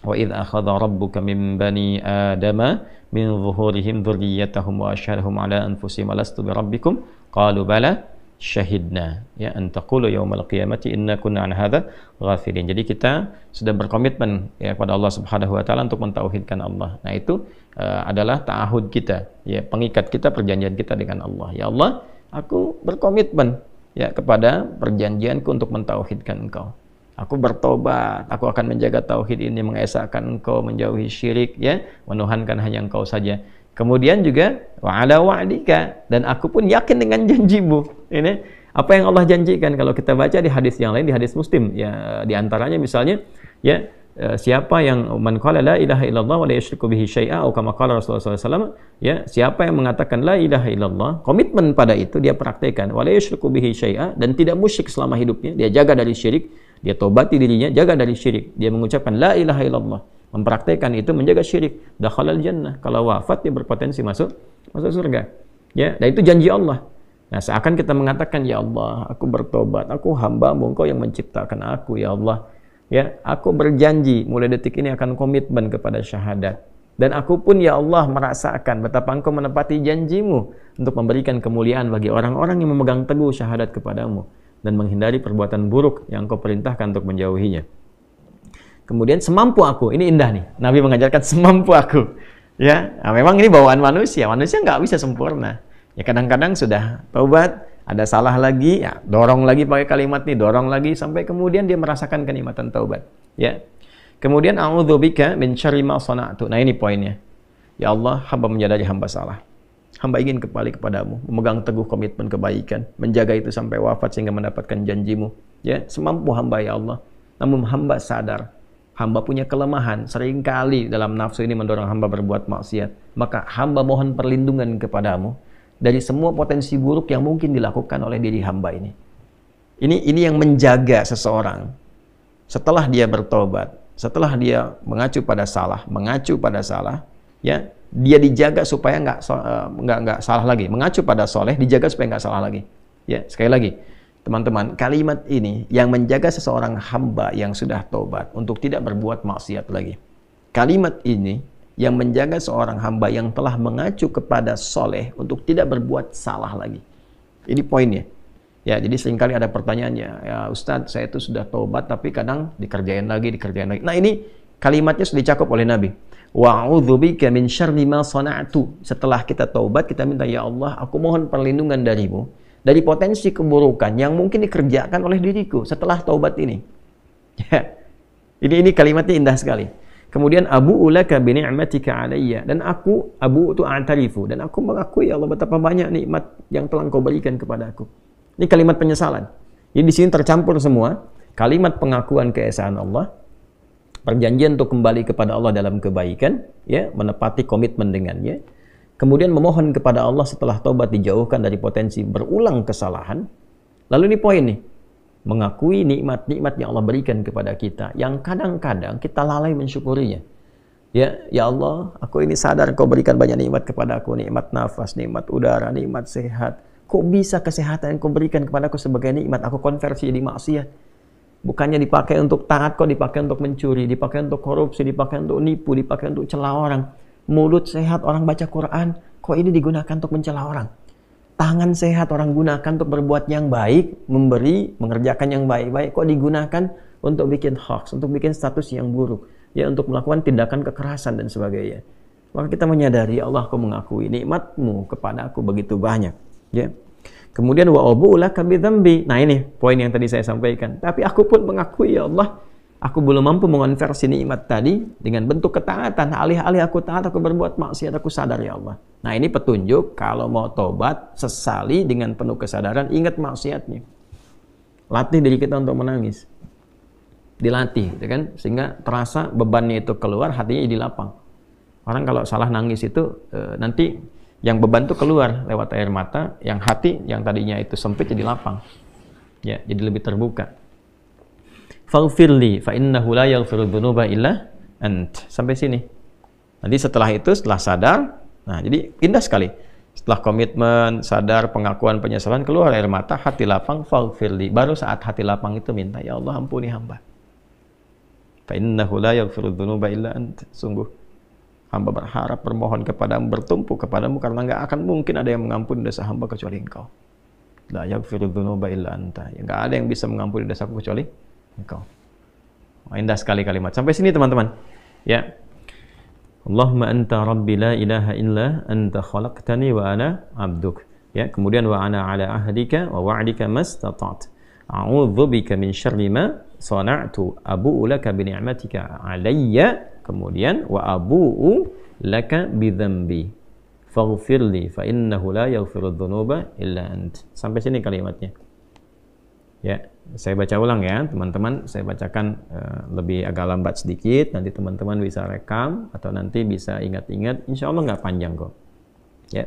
A: Wa idz akhadha rabbuka min bani adama min zuhurihim dzurriyyatahum wa asyhadahum ala anfusihim alastu bi rabbikum qalu bala syahidna, ya, an taqulu yaumal qiyamati inna kunna an hadza ghafilin. Jadi kita sudah berkomitmen ya kepada Allah Subhanahu wa taala untuk mentauhidkan Allah. Nah, itu adalah ta'ahud kita, ya, pengikat kita, perjanjian kita dengan Allah. Ya Allah, aku berkomitmen ya kepada perjanjianku untuk mentauhidkan Engkau. Aku bertobat, aku akan menjaga tauhid ini, mengesahkan Engkau, menjauhi syirik, ya, menuhankan hanya Engkau saja. Kemudian juga wa ala wa'dika, dan aku pun yakin dengan janjimu. Ini apa yang Allah janjikan kalau kita baca di hadis yang lain, di hadis Muslim, ya, di antaranya misalnya, ya, siapa yang man qala la ilaha illallah wa la yusyriku bihi syai'a atau kama qala Rasulullah SAW, ya, siapa yang mengatakan la ilaha illallah, komitmen pada itu dia praktekkan, wa la yusyriku bihi syai'a, dan tidak musyrik selama hidupnya, dia jaga dari syirik, dia tobati dirinya, jaga dari syirik, dia mengucapkan la ilaha illallah, mempraktekkan itu, menjaga syirik, dakhalal jannah, kalau wafat dia berpotensi masuk surga. Ya, dan itu janji Allah. Nah, seakan kita mengatakan, ya Allah, aku bertobat, aku hamba-Mu, Engkau yang menciptakan aku, ya Allah. Ya, aku berjanji mulai detik ini akan komitmen kepada syahadat. Dan aku pun, ya Allah, merasakan betapa Engkau menepati janji-Mu untuk memberikan kemuliaan bagi orang-orang yang memegang teguh syahadat kepadamu dan menghindari perbuatan buruk yang Engkau perintahkan untuk menjauhinya. Kemudian semampu aku, ini indah nih, Nabi mengajarkan semampu aku. Ya, nah, memang ini bawaan manusia nggak bisa sempurna. Ya, kadang-kadang sudah taubat, ada salah lagi, ya, dorong lagi pakai kalimat ini, dorong lagi sampai kemudian dia merasakan kenikmatan taubat. Ya, kemudian a'udzubika min syarri ma sana'tu. Nah, ini poinnya. Ya Allah, hamba menyadari hamba salah. Hamba ingin kembali kepadamu, memegang teguh komitmen kebaikan, menjaga itu sampai wafat sehingga mendapatkan janjimu. Ya, semampu hamba, ya Allah. Namun hamba sadar, hamba punya kelemahan, seringkali dalam nafsu ini mendorong hamba berbuat maksiat. Maka hamba mohon perlindungan kepadamu dari semua potensi buruk yang mungkin dilakukan oleh diri hamba ini. Ini yang menjaga seseorang setelah dia bertobat, setelah dia mengacu pada salah, ya, dia dijaga supaya nggak salah lagi, mengacu pada soleh, dijaga supaya nggak salah lagi. Ya, sekali lagi, teman-teman, kalimat ini yang menjaga seseorang hamba yang sudah tobat untuk tidak berbuat maksiat lagi. Kalimat ini yang menjaga seorang hamba yang telah mengacu kepada soleh untuk tidak berbuat salah lagi. Ini poinnya. Ya, jadi seringkali ada pertanyaannya, ya Ustadz, saya itu sudah tobat tapi kadang dikerjain lagi. Nah, ini kalimatnya sudah dicakup oleh Nabi. Wa'udzubika min syarri ma sana'tu. Setelah kita tobat, kita minta, ya Allah, aku mohon perlindungan darimu dari potensi keburukan yang mungkin dikerjakan oleh diriku setelah taubat ini. Ya. Ini kalimatnya indah sekali. Kemudian abu'u laka bi ni'matika 'alayya, dan aku abu itu a'tarifu, dan aku mengakui, ya Allah, betapa banyak nikmat yang telah Engkau berikan kepadaku. Ini kalimat penyesalan. Jadi di sini tercampur semua kalimat pengakuan keesaan Allah, perjanjian untuk kembali kepada Allah dalam kebaikan, ya, menepati komitmen dengannya. Kemudian memohon kepada Allah setelah taubat dijauhkan dari potensi berulang kesalahan. Lalu ini poin nih, mengakui nikmat-nikmat yang Allah berikan kepada kita yang kadang-kadang kita lalai mensyukurinya. Ya Allah, aku ini sadar Kau berikan banyak nikmat kepada aku, nikmat nafas, nikmat udara, nikmat sehat. Kok bisa kesehatan yang Kau berikan kepada aku sebagai nikmat aku konversi jadi maksiat? Bukannya dipakai untuk taat, kok dipakai untuk mencuri, dipakai untuk korupsi, dipakai untuk nipu, dipakai untuk celah orang. Mulut sehat orang baca Quran, kok ini digunakan untuk mencela orang? Tangan sehat orang gunakan untuk berbuat yang baik, memberi, mengerjakan yang baik-baik, kok digunakan untuk bikin hoax, untuk bikin status yang buruk, ya, untuk melakukan tindakan kekerasan dan sebagainya. Maka kita menyadari, ya Allah, Kau mengakui nikmat-Mu kepada aku begitu banyak, ya. Kemudian wa abu'u laka bidzambi. Nah, ini poin yang tadi saya sampaikan. Tapi aku pun mengakui, ya Allah, aku belum mampu mengonversi nikmat tadi dengan bentuk ketaatan. Alih-alih aku taat, aku berbuat maksiat, aku sadar, ya Allah. Nah, ini petunjuk kalau mau tobat, sesali dengan penuh kesadaran, ingat maksiatnya. Latih diri kita untuk menangis. Dilatih, gitu kan? Sehingga terasa bebannya itu keluar, hatinya jadi lapang. Orang kalau salah nangis itu nanti yang beban itu keluar lewat air mata, yang hati yang tadinya itu sempit jadi lapang. Ya, jadi lebih terbuka. Faghfirli fa innahu la yaghfiru dzunuba illa ant. Sampai sini. Nanti setelah itu, setelah sadar, nah jadi indah sekali. Setelah komitmen, sadar, pengakuan, penyesalan, keluar air mata, hati lapang, faghfirli. Baru saat hati lapang itu minta, ya Allah ampuni hamba. Fa innahu la yaghfiru dzunuba illa ant. Sungguh hamba berharap, bermohon kepadamu, bertumpu kepadamu, karena nggak akan mungkin ada yang mengampuni dosa hamba kecuali Engkau. La yaghfiru dzunuba illa anta. Ya, nggak ada yang bisa mengampuni dosaku kecuali Engkau. Indah sekali kalimat. Sampai sini teman-teman. Ya. Allahumma anta rabbi la ilaha illa anta khalaqtani wa ana abduk. Ya, kemudian wa ana ala ahdika wa wa'dika mastata'tu. A'udzu bika min syarri ma sana'tu. Abu'u laka bi ni'matika 'alayya. Kemudian wa abu'u laka bidzambi faghfirli fa innahu la yaghfiru dzunuba illa ant. Sampai sini kalimatnya. Ya, saya baca ulang ya, teman-teman. Saya bacakan lebih agak lambat sedikit, nanti teman-teman bisa rekam atau nanti bisa ingat-ingat. Insya Allah nggak panjang kok. Ya.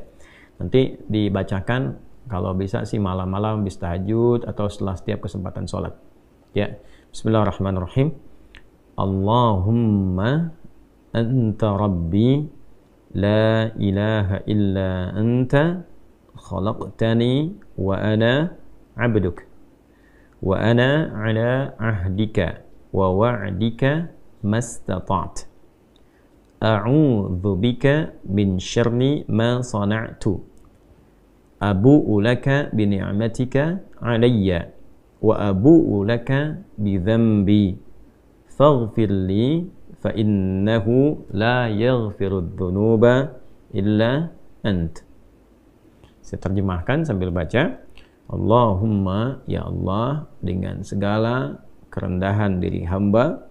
A: Nanti dibacakan kalau bisa sih malam-malam habis tahajud atau setelah setiap kesempatan sholat. Ya. Bismillahirrahmanirrahim. Allahumma anta rabbi la ilaha illa anta khalaqtani wa ana abduk wa ana ala ahdika wa wa'dika mastata'tu a'udzu bika min syarri ma sana'tu abu'u laka bi ni'matika 'alayya wa abu'u laka bi dzambi faghfirli fa innahu la yaghfiru dzunuba illa ant. Saya terjemahkan sambil baca. Allahumma, ya Allah, dengan segala kerendahan diri hamba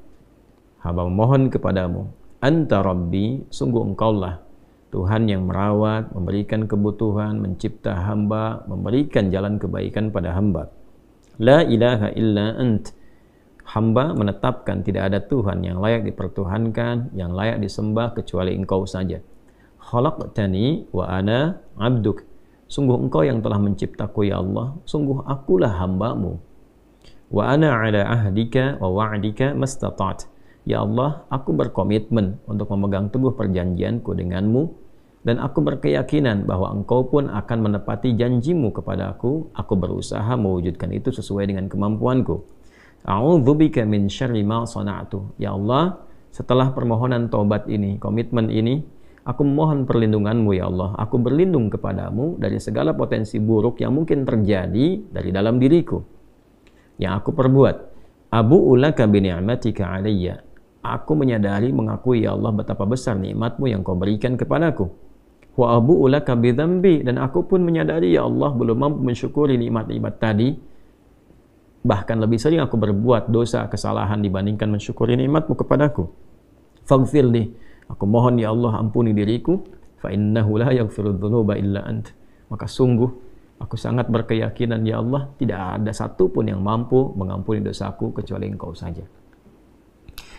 A: memohon kepadamu. Anta Rabbi, sungguh Engkaulah Tuhan yang merawat, memberikan kebutuhan, mencipta hamba, memberikan jalan kebaikan pada hamba. La ilaha illa ant. Hamba menetapkan tidak ada Tuhan yang layak dipertuhankan, yang layak disembah kecuali Engkau saja. Khalaqtani wa ana abduk. Sungguh Engkau yang telah menciptaku, ya Allah. Sungguh akulah hamba-Mu. Wa ana ala ahdika wa wa'dika mastata'tu. Ya Allah, aku berkomitmen untuk memegang teguh perjanjianku denganmu, dan aku berkeyakinan bahwa Engkau pun akan menepati janjimu kepada aku. Aku berusaha mewujudkan itu sesuai dengan kemampuanku. A'udzubika min syarri ma sana'tu. Ya Allah, setelah permohonan taubat ini, komitmen ini, aku mohon perlindunganmu, ya Allah. Aku berlindung kepadamu dari segala potensi buruk yang mungkin terjadi dari dalam diriku yang aku perbuat. Abu'u laka bi ni'matika 'alayya. Aku menyadari, mengakui, ya Allah, betapa besar nikmat-Mu yang Kau berikan kepadaku. Wa abu'u laka bi dzambi. Dan aku pun menyadari, ya Allah, belum mampu mensyukuri nikmat-nikmat tadi. Bahkan lebih sering aku berbuat dosa, kesalahan dibandingkan mensyukuri nikmat-Mu kepadaku. Faghfirli. Aku mohon, ya Allah, ampuni diriku. Fa innahu la yaghfiru dzunuba illa ant. Maka sungguh aku sangat berkeyakinan, ya Allah, tidak ada satupun yang mampu mengampuni dosaku kecuali Engkau saja.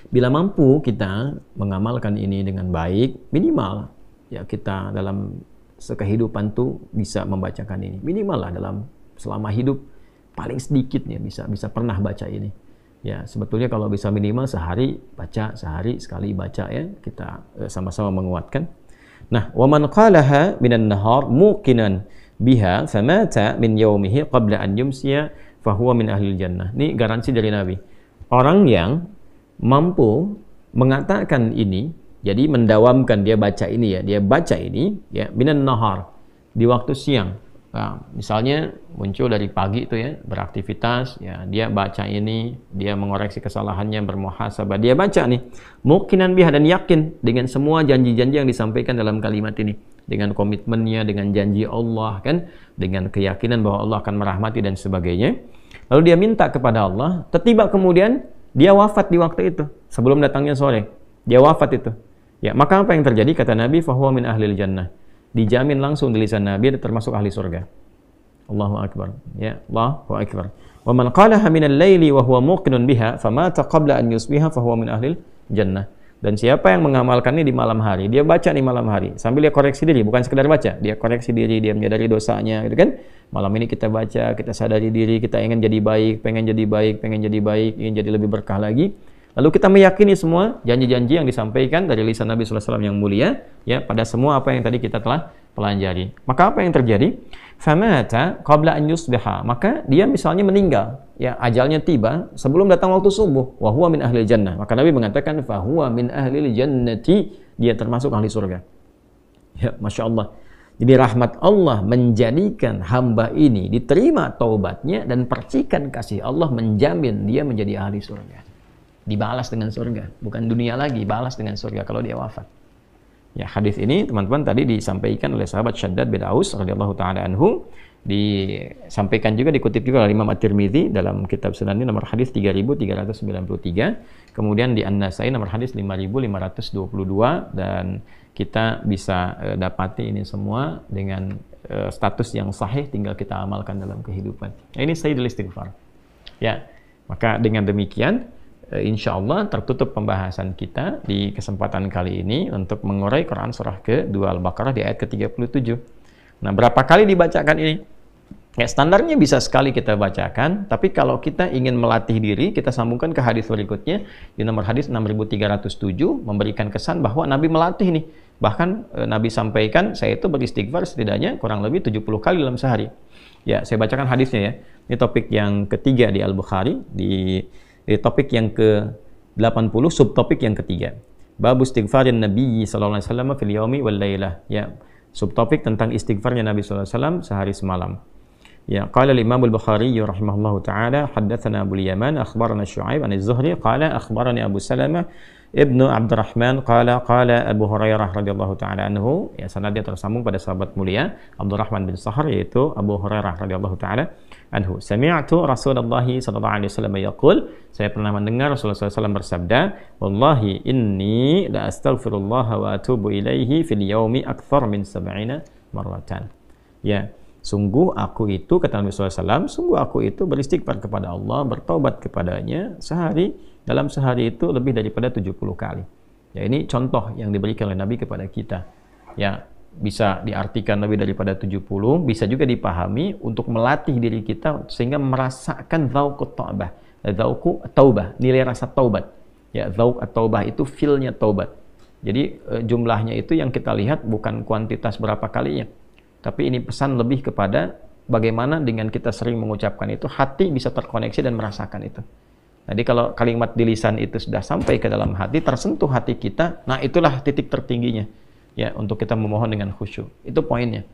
A: Bila mampu kita mengamalkan ini dengan baik, minimal ya kita dalam sekehidupan tuh bisa membacakan ini. Minimal lah dalam selama hidup paling sedikitnya bisa pernah baca ini. Ya, sebetulnya kalau bisa minimal sehari baca, sehari sekali baca ya, kita sama-sama menguatkan. Nah, wa man qalaha minan nahar muqinan biha famata min yaumihi qabla an yumsiya fahuwa min ahlil jannah. Ini garansi dari Nabi. Orang yang mampu mengatakan ini, jadi mendawamkan dia baca ini ya, dia baca ini ya minan nahar di waktu siang. Nah, misalnya muncul dari pagi itu ya, beraktivitas ya, dia baca ini, dia mengoreksi kesalahannya, bermuhasabah, dia baca nih muqinan biha dan yakin dengan semua janji-janji yang disampaikan dalam kalimat ini, dengan komitmennya, dengan janji Allah kan, dengan keyakinan bahwa Allah akan merahmati dan sebagainya. Lalu dia minta kepada Allah, tiba kemudian dia wafat di waktu itu, sebelum datangnya sore. Dia wafat itu. Ya, maka apa yang terjadi? Kata Nabi, fahuwa min ahlil jannah. Dijamin langsung di lisan Nabi termasuk ahli surga. Allahu akbar. Ya, Allahu akbar. Wa man qalaha min al-laili wa huwa muqinun biha famata qabla an yusbiha fahuwa min ahlil jannah. Dan siapa yang mengamalkannya di malam hari, dia baca di malam hari sambil dia koreksi diri, bukan sekedar baca, dia koreksi diri, dia menyadari dosanya, gitu kan? Malam ini kita baca, kita sadari diri, kita ingin jadi baik, pengen jadi baik, ingin jadi lebih berkah lagi. Lalu kita meyakini semua janji-janji yang disampaikan dari lisan Nabi sallallahu alaihi wasallam yang mulia ya pada semua apa yang tadi kita telah pelajari. Maka apa yang terjadi? Famata qabla an yusbiha. Maka dia misalnya meninggal, ya ajalnya tiba sebelum datang waktu subuh. Wa huwa min ahlil jannah. Maka Nabi mengatakan fa huwa min ahlil jannati, dia termasuk ahli surga. Ya, Masya Allah. Jadi rahmat Allah menjadikan hamba ini diterima taubatnya dan percikan kasih Allah menjamin dia menjadi ahli surga. Dibalas dengan surga, bukan dunia lagi, balas dengan surga kalau dia wafat. Ya, hadis ini teman-teman tadi disampaikan oleh sahabat Syaddad bin Aus radhiyallahu taala anhu, disampaikan juga, dikutip juga oleh Imam At-Tirmidzi dalam kitab Sunan nomor hadis 3393, kemudian di An-Nasai nomor hadis 5522, dan kita bisa dapati ini semua dengan status yang sahih, tinggal kita amalkan dalam kehidupan. Nah, ini sayyidul istighfar. Ya, maka dengan demikian insya Allah tertutup pembahasan kita di kesempatan kali ini untuk mengurai Quran surah ke-2 Al-Baqarah di ayat ke-37. Nah, berapa kali dibacakan ini? Ya, standarnya bisa sekali kita bacakan, tapi kalau kita ingin melatih diri, kita sambungkan ke hadis berikutnya di nomor hadis 6307, memberikan kesan bahwa Nabi melatih nih. Bahkan Nabi sampaikan, saya itu beristighfar setidaknya kurang lebih 70 kali dalam sehari. Ya, saya bacakan hadisnya ya. Ini topik yang ketiga di Al-Bukhari, di topik yang ke-80, subtopik yang ketiga. Babu istighfarin Nabi sallallahu alaihi wasallam fil yaumi wal lailah. Ya, subtopik tentang istighfarnya Nabi sallallahu alaihi wasallam sehari semalam. Ya, qala al-Imam al-Bukhari rahimahullahu taala, haddatsana Abu al-Yaman akhbarana Syu'aib an az-Zuhri qala akhbarani Abu Salamah ibnu Abdurrahman qala Abu Hurairah radhiyallahu taala anhu. Ya, sanadnya tersambung pada sahabat mulia Abdurrahman bin Sahr, yaitu Abu Hurairah radhiyallahu taala anhu. Sami'tu Rasulullah sallallahu alaihi wasallam yaqul, saya pernah mendengar Rasulullah SAW bersabda, wallahi inni la astaghfirullah wa atubu ilaihi fil yaumi akthar min 70 marratan. Ya, sungguh aku itu, kata Nabi SAW, sungguh aku itu beristighfar kepada Allah, bertaubat kepadanya sehari, dalam sehari itu lebih daripada 70 kali. Ya, ini contoh yang diberikan oleh Nabi kepada kita. Ya, bisa diartikan lebih daripada 70, bisa juga dipahami untuk melatih diri kita sehingga merasakan dzauqut taubah. Dzauqu taubah, nilai rasa taubat. Ya, dzauq at-taubah itu feel-nya taubat. Jadi jumlahnya itu yang kita lihat bukan kuantitas berapa kalinya. Tapi ini pesan lebih kepada bagaimana dengan kita sering mengucapkan itu, hati bisa terkoneksi dan merasakan itu. Jadi kalau kalimat di lisan itu sudah sampai ke dalam hati, tersentuh hati kita, nah itulah titik tertingginya. Ya, untuk kita memohon dengan khusyuk. Itu poinnya.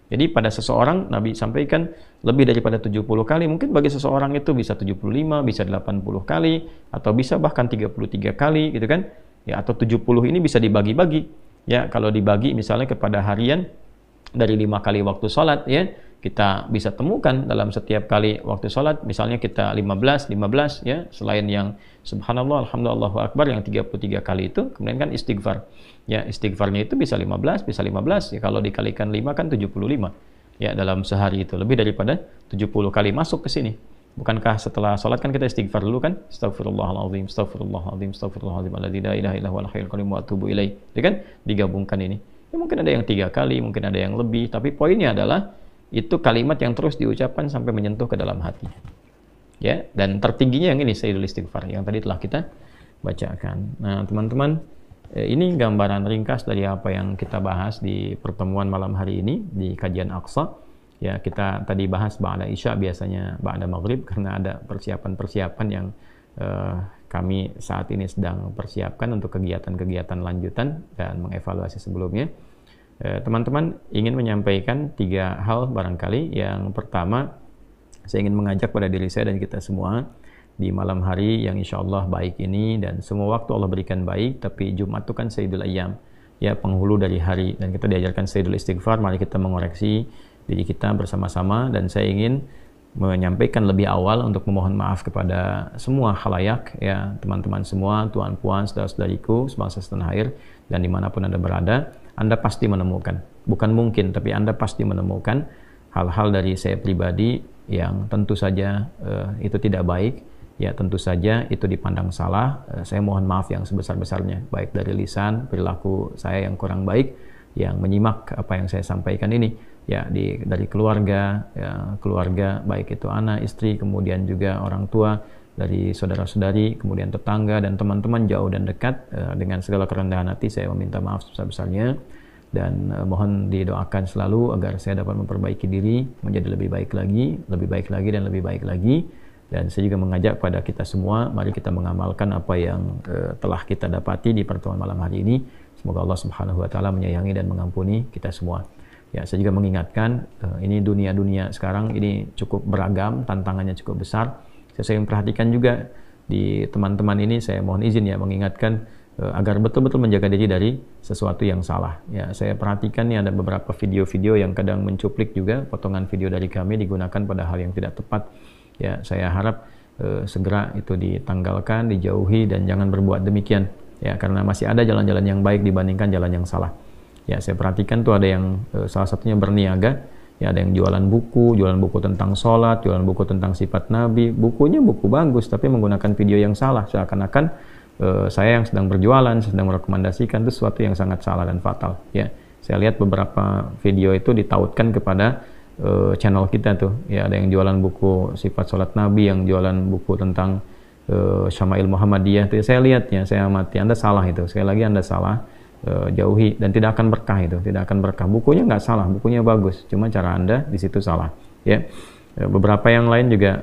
A: Jadi pada seseorang, Nabi sampaikan lebih daripada 70 kali, mungkin bagi seseorang itu bisa 75, bisa 80 kali, atau bisa bahkan 33 kali, gitu kan. Ya, atau 70 ini bisa dibagi-bagi. Ya, kalau dibagi misalnya kepada harian, dari 5 kali waktu sholat, ya, kita bisa temukan dalam setiap kali waktu sholat, misalnya kita 15, ya, selain yang subhanallah, alhamdulillah, Allahu akbar, yang 33 kali itu, kemudian kan istighfar. Ya, istighfarnya itu bisa 15, ya, kalau dikalikan 5 kan 75. Ya, dalam sehari itu lebih daripada 70 kali masuk ke sini. Bukankah setelah sholat kan kita istighfar dulu kan? Astagfirullahaladzim, astagfirullahaladzim, astagfirullahaladzim, alladzi la ilaha illa huwal hayyul qayyum wa atubu ilaih. Ya kan? Digabungkan ini. Ya, mungkin ada yang 3 kali, mungkin ada yang lebih, tapi poinnya adalah itu kalimat yang terus diucapkan sampai menyentuh ke dalam hati. Ya, dan tertingginya yang ini Sayyidul Istighfar yang tadi telah kita bacakan. Nah, teman-teman, ini gambaran ringkas dari apa yang kita bahas di pertemuan malam hari ini di kajian Aqsa. Ya, kita tadi bahas ba'da Isya, biasanya ba'da Maghrib, karena ada persiapan-persiapan yang kami saat ini sedang persiapkan untuk kegiatan-kegiatan lanjutan dan mengevaluasi sebelumnya. Teman-teman, ingin menyampaikan 3 hal barangkali. Yang pertama, saya ingin mengajak pada diri saya dan kita semua di malam hari yang insya Allah baik ini, dan semua waktu Allah berikan baik, tapi Jumat itu kan Sayyidul Ayyam, ya, penghulu dari hari, dan kita diajarkan Sayyidul Istighfar. Mari kita mengoreksi diri kita bersama-sama, dan saya ingin menyampaikan lebih awal untuk memohon maaf kepada semua khalayak, ya, teman-teman semua, tuan puan, saudara-saudariku sebangsa setanah air, dan dimanapun Anda berada. Anda pasti menemukan, bukan mungkin, tapi Anda pasti menemukan hal-hal dari saya pribadi yang tentu saja itu tidak baik, ya, tentu saja itu dipandang salah. Saya mohon maaf yang sebesar-besarnya, baik dari lisan, perilaku saya yang kurang baik, yang menyimak apa yang saya sampaikan ini, ya, dari keluarga, ya, keluarga baik itu anak, istri, kemudian juga orang tua, dari saudara-saudari, kemudian tetangga dan teman-teman jauh dan dekat. Dengan segala kerendahan hati saya meminta maaf sebesar-besarnya, dan mohon didoakan selalu agar saya dapat memperbaiki diri menjadi lebih baik lagi, dan lebih baik lagi. Dan saya juga mengajak pada kita semua, mari kita mengamalkan apa yang telah kita dapati di pertemuan malam hari ini. Semoga Allah Subhanahu wa taala menyayangi dan mengampuni kita semua. Ya, saya juga mengingatkan, ini dunia sekarang ini cukup beragam, tantangannya cukup besar. Saya sering perhatikan juga di teman-teman ini, saya mohon izin ya mengingatkan agar betul-betul menjaga diri dari sesuatu yang salah. Ya, saya perhatikan nih ada beberapa video-video yang kadang mencuplik juga potongan video dari kami digunakan pada hal yang tidak tepat. Ya, saya harap segera itu ditanggalkan, dijauhi, dan jangan berbuat demikian. Ya, karena masih ada jalan-jalan yang baik dibandingkan jalan yang salah. Ya, saya perhatikan tuh ada yang salah satunya berniaga, ya, ada yang jualan buku tentang sholat, jualan buku tentang sifat Nabi, bukunya buku bagus, tapi menggunakan video yang salah, seakan-akan saya yang sedang berjualan, sedang merekomendasikan itu sesuatu yang sangat salah dan fatal. Ya, saya lihat beberapa video itu ditautkan kepada channel kita tuh, ya, ada yang jualan buku sifat sholat Nabi, yang jualan buku tentang Syama'il Muhammadiyah, itu saya lihat, ya, saya amati, Anda salah itu, sekali lagi Anda salah. Jauhi, dan tidak akan berkah itu, tidak akan berkah. Bukunya nggak salah, bukunya bagus, cuma cara Anda di situ salah. Ya, beberapa yang lain juga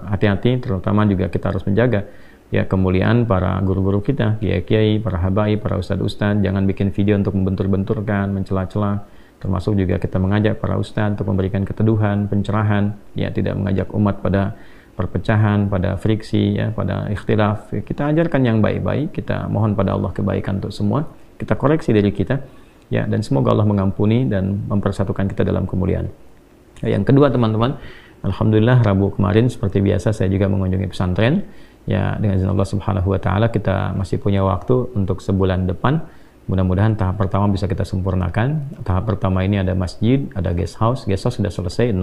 A: hati-hati, terutama juga kita harus menjaga, ya, kemuliaan para guru-guru kita, kiai-kiai, para habaib, para ustadz-ustadz. Jangan bikin video untuk membentur-benturkan, mencela-cela. Termasuk juga kita mengajak para ustadz untuk memberikan keteduhan, pencerahan, ya, tidak mengajak umat pada perpecahan, pada friksi, ya, pada ikhtilaf. Kita ajarkan yang baik-baik, kita mohon pada Allah kebaikan untuk semua. Kita koreksi diri kita, ya, dan semoga Allah mengampuni dan mempersatukan kita dalam kemuliaan. Yang kedua, teman-teman, alhamdulillah Rabu kemarin seperti biasa saya juga mengunjungi pesantren. Ya, dengan izin Allah Subhanahu wa taala kita masih punya waktu untuk sebulan depan. Mudah-mudahan tahap pertama bisa kita sempurnakan. Tahap pertama ini ada masjid, ada guest house sudah selesai 6.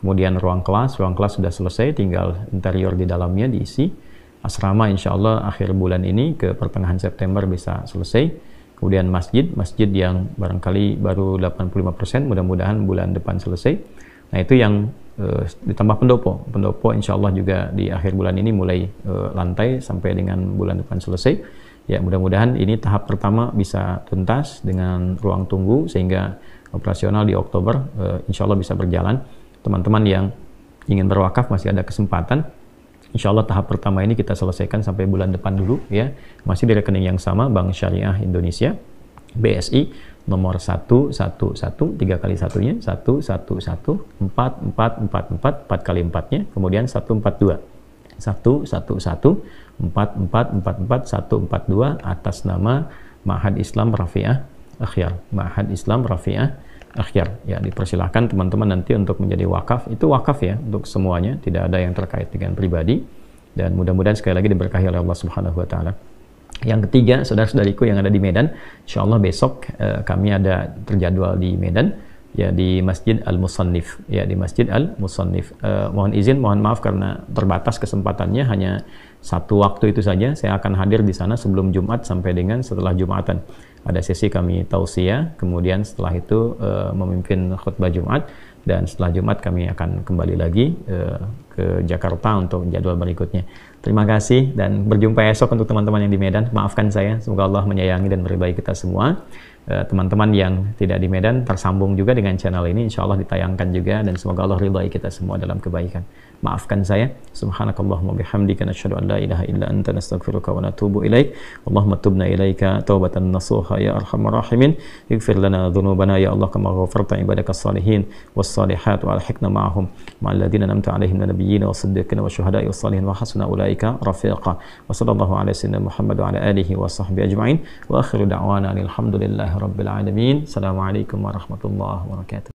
A: Kemudian ruang kelas sudah selesai, tinggal interior di dalamnya diisi. Asrama insya Allah akhir bulan ini ke pertengahan September bisa selesai. Kemudian masjid yang barangkali baru 85%, mudah-mudahan bulan depan selesai. Nah, itu yang ditambah pendopo insya Allah juga di akhir bulan ini mulai lantai sampai dengan bulan depan selesai. Ya, mudah-mudahan ini tahap pertama bisa tuntas dengan ruang tunggu sehingga operasional di Oktober insya Allah bisa berjalan. Teman-teman yang ingin berwakaf masih ada kesempatan. Insya Allah tahap pertama ini kita selesaikan sampai bulan depan dulu, ya. Masih di rekening yang sama, Bank Syariah Indonesia, BSI, nomor 111, 3 kali 1-nya, 111, 4444, 4 kali 4-nya, kemudian 142, 111, 4444, 142, atas nama Ma'had Islam Rafi'ah Akhyar. Ma'had Islam Rafi'ah Akhyar, ya, dipersilahkan teman-teman nanti untuk menjadi wakaf. Itu wakaf, ya, untuk semuanya, tidak ada yang terkait dengan pribadi, dan mudah-mudahan sekali lagi diberkahi oleh Allah Subhanahu wa taala. Yang ketiga, saudara-saudariku yang ada di Medan, insya Allah besok kami ada terjadwal di Medan, ya di Masjid Al-Musannif, ya di Masjid Al-Musannif. Mohon izin, mohon maaf karena terbatas kesempatannya, hanya satu waktu itu saja. Saya akan hadir di sana sebelum Jumat sampai dengan setelah Jumatan. Ada sesi kami tausiah, kemudian setelah itu memimpin khutbah Jumat, dan setelah Jumat kami akan kembali lagi ke Jakarta untuk jadwal berikutnya. Terima kasih dan berjumpa esok untuk teman-teman yang di Medan. Maafkan saya, semoga Allah menyayangi dan meridai kita semua. Teman-teman yang tidak di Medan tersambung juga dengan channel ini, insya Allah ditayangkan juga, dan semoga Allah ridai kita semua dalam kebaikan. Maafkan saya. Subhanakallahumma bihamdika nasyhadu an la ilaha illa anta nastaghfiruka wa natubu ilaik. Allahumma tubna ilaika taubatan nasuha ya arhamar rahimin. Ighfir lana dhunubana ya Allah kama ghafarta ibadakas salihin was salihat wa alhiqna ma'ahum ma'al ladzina an'amta 'alaihim minal nabiyyin was-siddiqin wasyuhada'i was-salihin wa hasuna ulaika rafiqa. Wa sallallahu ala sayyidina Muhammad wa ala alihi wa sahbihi ajma'in. Wa akhiru da'wana alhamdulillahi rabbil alamin. Assalamualaikum warahmatullahi wabarakatuh.